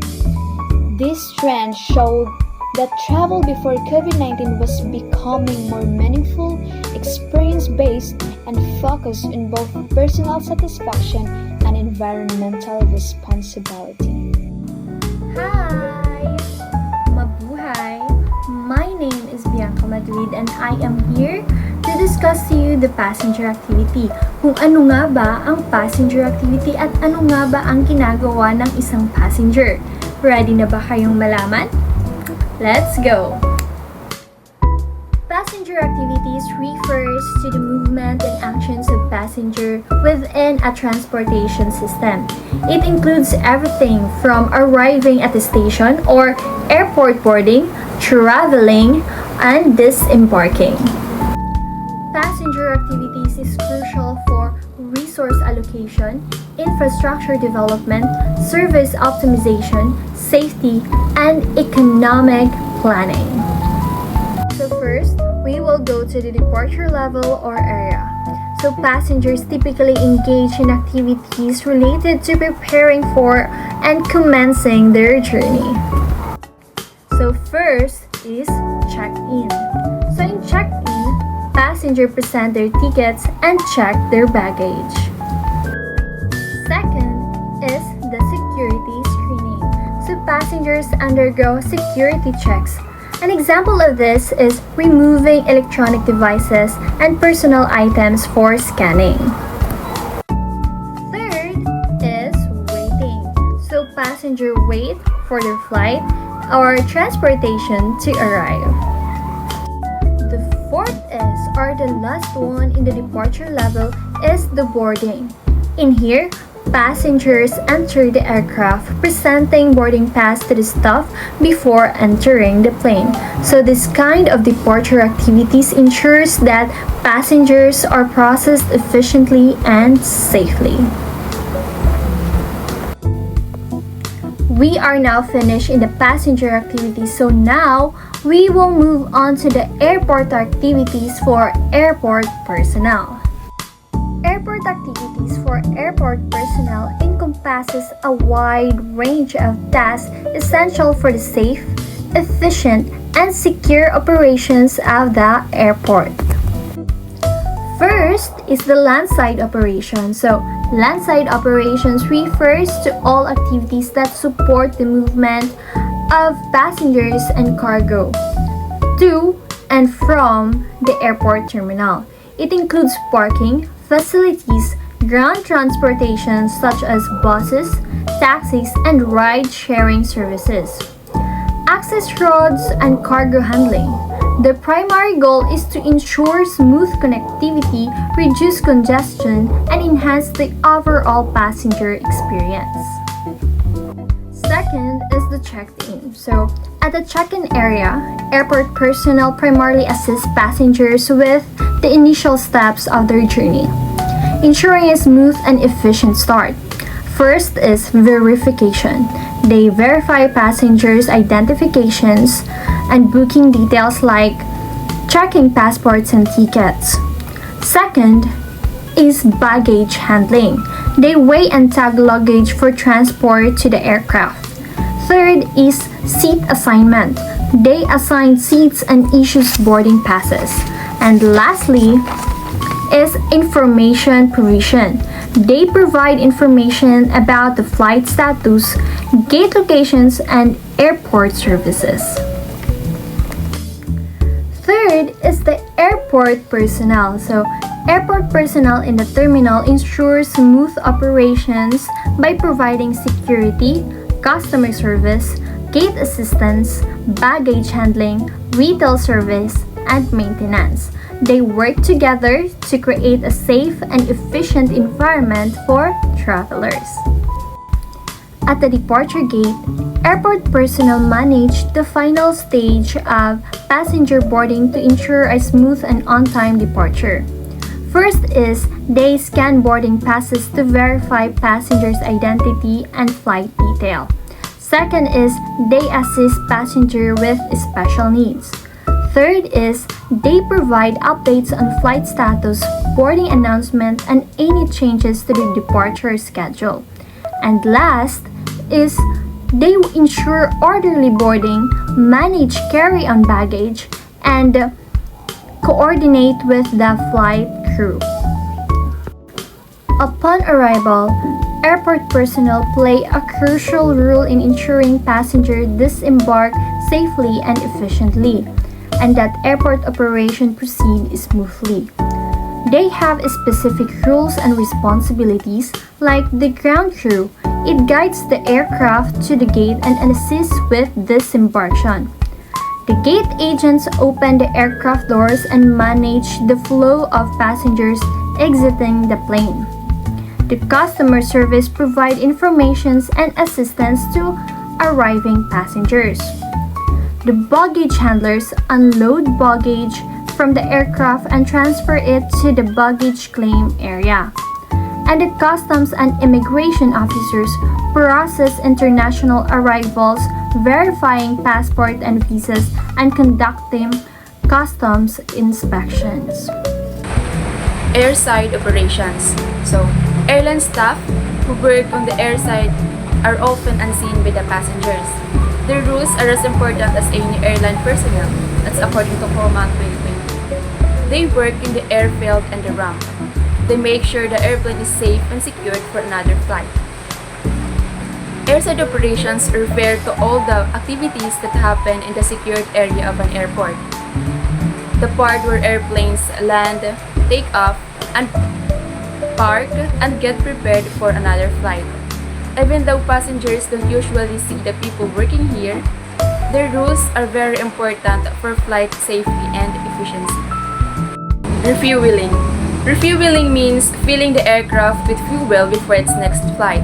This trend showed that travel before COVID-19 was becoming more meaningful, experience-based, and focused on both personal satisfaction and environmental responsibility. Hi! Mabuhay! My name is Bianca Madrid and I am here to discuss to you the passenger activity. Kung ano nga ba ang passenger activity at ano nga ba ang ginagawa ng isang passenger. Ready na ba kayong malaman? Let's go! Passenger activities refers to the movement and actions of passenger within a transportation system. It includes everything from arriving at the station or airport boarding, traveling, and disembarking. Passenger activities is crucial for resource allocation, infrastructure development, service optimization, safety, and economic planning. So first, we will go to the departure level or area. So So passengers typically engage in activities related to preparing for and commencing their journey. So first is check-in. So in check-in, passengers present their tickets and check their baggage. Second is the security screening. So passengers undergo security checks. An example of this is removing electronic devices and personal items for scanning. Third is waiting. So passengers wait for their flight or transportation to arrive. The fourth is, or the last one in the departure level, is the boarding. In here, passengers enter the aircraft presenting boarding pass to the staff before entering the plane. So this kind of departure activities ensures that passengers are processed efficiently and safely. We are now finished in the passenger activities, so now we will move on to the airport activities for airport personnel. Airport activities for airport personnel encompasses a wide range of tasks essential for the safe, efficient, and secure operations of the airport. First is the landside operation. So, landside operations refers to all activities that support the movement of passengers and cargo to and from the airport terminal. It includes parking facilities, ground transportation such as buses, taxis, and ride-sharing services, access roads, and cargo handling. The primary goal is to ensure smooth connectivity, reduce congestion, and enhance the overall passenger experience. Second is the check-in. So, at the check-in area, airport personnel primarily assist passengers with the initial steps of their journey, ensuring a smooth and efficient start. First is verification. They verify passengers' identifications and booking details like checking passports and tickets. Second is baggage handling. They weigh and tag luggage for transport to the aircraft. Third is seat assignment. They assign seats and issues boarding passes. And lastly is information provision. They provide information about the flight status, gate locations, and airport services. Third is the airport personnel. So, airport personnel in the terminal ensures smooth operations by providing security, customer service, gate assistance, baggage handling, retail service, and maintenance. They work together to create a safe and efficient environment for travelers. At the departure gate, airport personnel manage the final stage of passenger boarding to ensure a smooth and on-time departure. First is they scan boarding passes to verify passengers' identity and flight detail. Second is they assist passengers with special needs. Third is they provide updates on flight status, boarding announcement, and any changes to the departure schedule. And last is they ensure orderly boarding, manage carry-on baggage, and coordinate with the flight crew. Upon arrival, airport personnel play a crucial role in ensuring passengers disembark safely and efficiently, and that airport operation proceed smoothly. They have specific rules and responsibilities like the ground crew. It guides the aircraft to the gate and assists with disembarkation. The gate agents open the aircraft doors and manage the flow of passengers exiting the plane. The customer service provide information and assistance to arriving passengers. The baggage handlers unload baggage from the aircraft and transfer it to the baggage claim area. And the customs and immigration officers process international arrivals, verifying passport and visas, and conducting customs inspections. airside operations. So, airline staff who work on the airside are often unseen by the passengers. Their rules are as important as any airline personnel. That's according to Command 2020. They work in the airfield and the ramp. They make sure the airplane is safe and secured for another flight. Airside operations refer to all the activities that happen in the secured area of an airport. The part where airplanes land, take off, and park, and get prepared for another flight. Even though passengers don't usually see the people working here, their rules are very important for flight safety and efficiency. Refueling. Refueling means filling the aircraft with fuel before its next flight.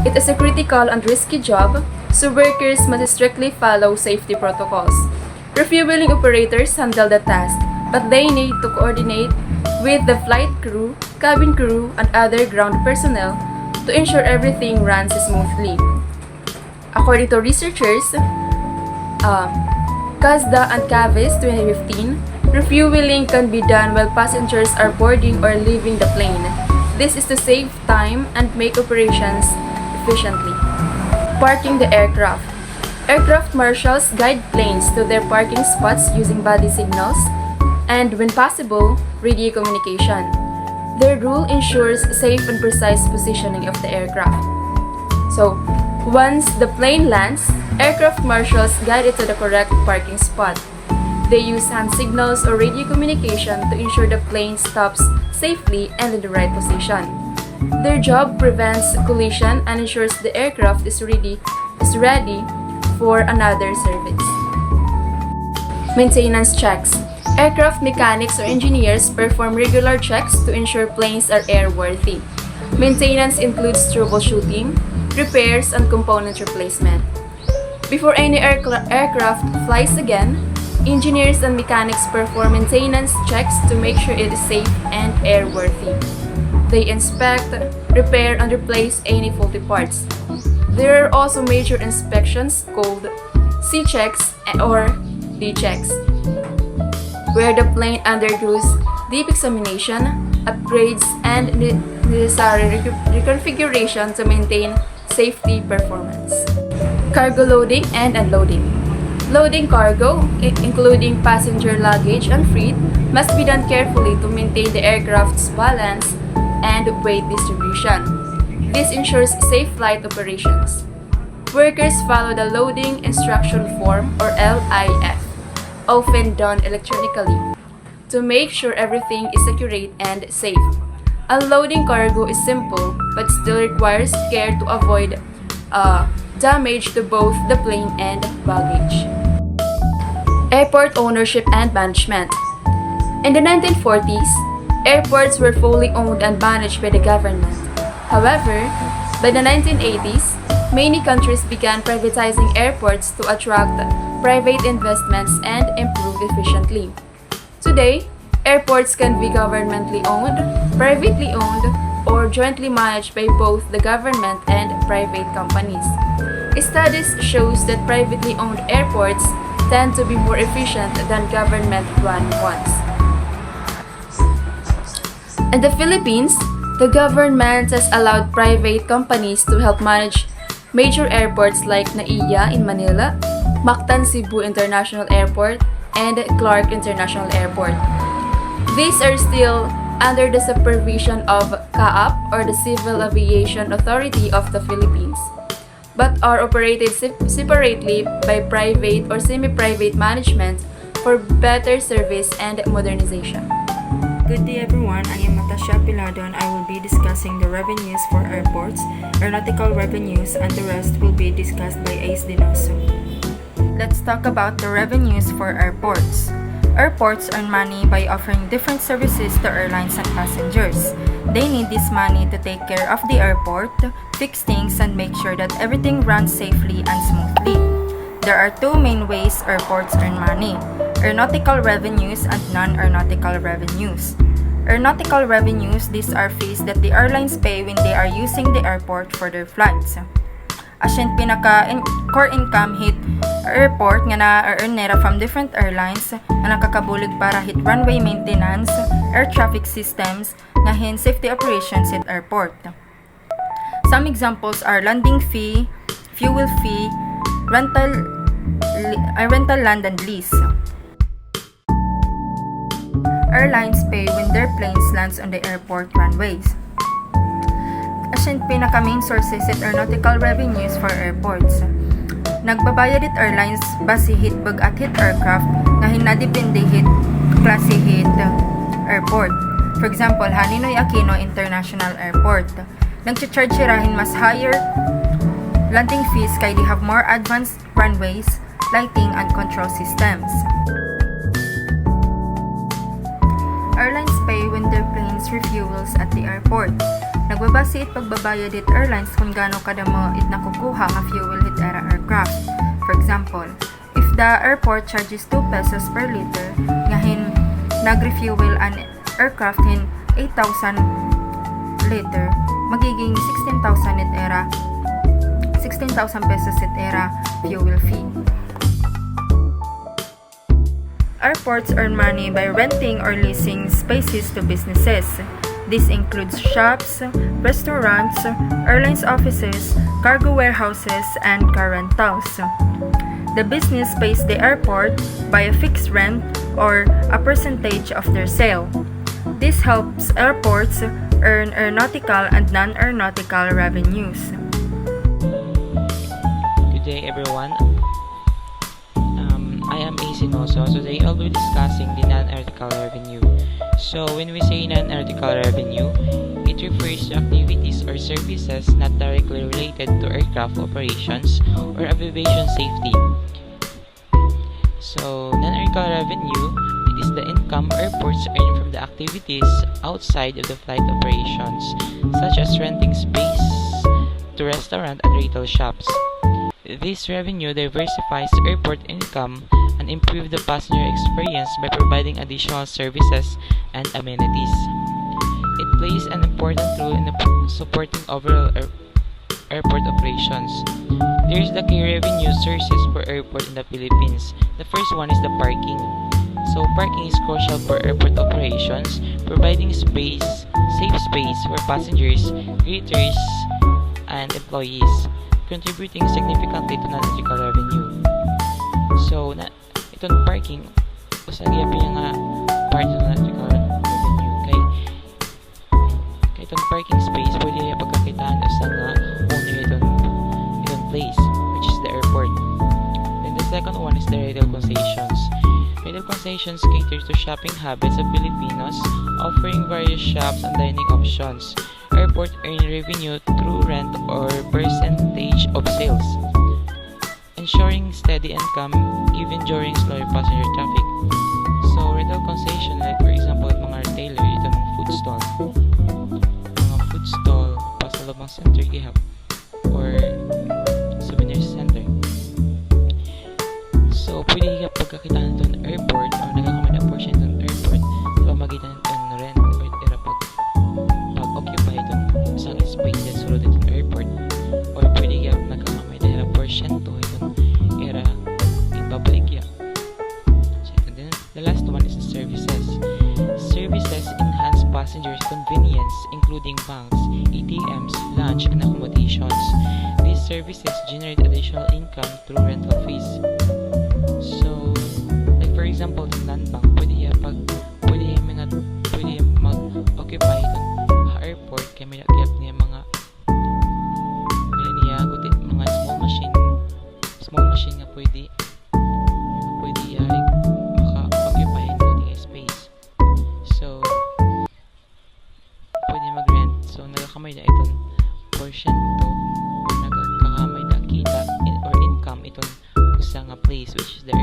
It is a critical and risky job, so workers must strictly follow safety protocols. Refueling operators handle the task, but they need to coordinate with the flight crew, cabin crew, and other ground personnel to ensure everything runs smoothly. According to researchers, CASDA and CAVIS 2015, refueling can be done while passengers are boarding or leaving the plane. This is to save time and make operations efficiently. Parking the aircraft. Aircraft marshals guide planes to their parking spots using body signals and, when possible, radio communication. Their rule ensures safe and precise positioning of the aircraft. So, once the plane lands, aircraft marshals guide it to the correct parking spot. They use hand signals or radio communication to ensure the plane stops safely and in the right position. Their job prevents collision and ensures the aircraft is ready for another service. Maintenance checks. Aircraft mechanics or engineers perform regular checks to ensure planes are airworthy. Maintenance includes troubleshooting, repairs, and component replacement. Before any aircraft flies again, engineers and mechanics perform maintenance checks to make sure it is safe and airworthy. They inspect, repair, and replace any faulty parts. There are also major inspections called C-checks or D-checks, where the plane undergoes deep examination, upgrades, and necessary reconfiguration to maintain safety performance. Cargo loading and unloading. Loading cargo, including passenger luggage and freight, must be done carefully to maintain the aircraft's balance and weight distribution. This ensures safe flight operations. Workers follow the Loading Instruction Form or LIF, often done electronically, to make sure everything is accurate and safe. Unloading cargo is simple but still requires care to avoid damage to both the plane and baggage. Airport ownership and management. In the 1940s, airports were fully owned and managed by the government. However, by the 1980s, many countries began privatizing airports to attract private investments and improve efficiently. Today, airports can be governmentally owned, privately owned, or jointly managed by both the government and private companies. Studies shows that privately owned airports tend to be more efficient than government-run ones. In the Philippines, the government has allowed private companies to help manage major airports like NAIA in Manila, Mactan Cebu International Airport, and Clark International Airport. These are still under the supervision of CAAP or the Civil Aviation Authority of the Philippines, but are operated separately by private or semi-private management for better service and modernization. Good day everyone, I am Natasha Pilado and I will be discussing the revenues for airports, aeronautical revenues, and the rest will be discussed by Ace Dinoso. Let's talk about the revenues for airports. Airports earn money by offering different services to airlines and passengers. They need this money to take care of the airport, fix things, and make sure that everything runs safely and smoothly. There are two main ways airports earn money: aeronautical revenues and non-aeronautical revenues. Aeronautical revenues, these are fees that the airlines pay when they are using the airport for their flights. As yung core income hit airport nga na-earn nila from different airlines nga nakakabulig para hit runway maintenance, air traffic systems, nga hin safety operations at airport. Some examples are landing fee, fuel fee, rental land and lease. Airlines pay when their planes lands on the airport runways. Asin pinaka main sources at aeronautical revenues for airports. Nagbabayad it airlines base hit bag at hit aircraft nga hinadepende hit klase hit airport. For example, Haninoy Aquino International Airport. Nag-charge sirahin mas higher landing fees kay they have more advanced runways, lighting, and control systems. Airlines pay when their planes refuels at the airport. Nagbabase it pagbabayad it airlines kung gaano kada mo it nakukuha nga fuel hit era aircraft. For example, if the airport charges 2 pesos per liter, ngahin nag-refuel an aircraft in 8,000 liter, magiging 16,000 it era 16,000 pesos it era fuel fee. Airports earn money by renting or leasing spaces to businesses. This includes shops, restaurants, airlines offices, cargo warehouses, and car rentals. The business pays the airport by a fixed rent or a percentage of their sale. This helps airports earn aeronautical and non-aeronautical revenues. Good day everyone. I am AC Noso. Today I'll be discussing the non-aeronautical revenue. So when we say non-aeronautical revenue, it refers to activities or services not directly related to aircraft operations or aviation safety. So non-aeronautical revenue, it is the income airports earn from the activities outside of the flight operations, such as renting space to restaurant and retail shops. This revenue diversifies airport income and improves the passenger experience by providing additional services and amenities. It plays an important role in supporting overall airport operations. Here's the key revenue sources for airport in the Philippines. The first one is the parking. So parking is crucial for airport operations, providing safe space for passengers, greeters, and employees, contributing significantly to non-aeronautical revenue. So, itong parking, usagi yung nga part ng non-aeronautical revenue. Kay itong parking space, pwede yung pagkakitaan sa nga owner itong place, which is the airport. Then the second one is the retail concessions. Retail concessions cater to shopping habits of Filipinos, offering various shops and dining options. Airport earn revenue through rent or percentage of sales, ensuring steady income even during slower passenger traffic. So, retail concession, like for example, mga retailer, ito ng food stall. Mga food stall, pasalubong center gihap, or souvenir center. So, pwede higap pagkakitaan ito ng airport o nagakamay na portion ito ng airport sa pamagitan ito ng rent o era pag-occupy ito isang spaces sulod ito ng airport, or pwede higap nagakamay na portion ito itong era ibabalik higap. So, then, the last one is the services. Services enhance passengers' convenience, including banks, ATMs, lunch, and accommodations. These services generate additional income through rental fees. So, like for example, in land bank, pwede mag-occupy itong airport kaya may nagyap niya mga small machine nga pwede maka-occupy itong space. So, pwede mag-rent. So, nagakamay na itong portion ito o nagkakamay na kita or income itong usa nga place, which is the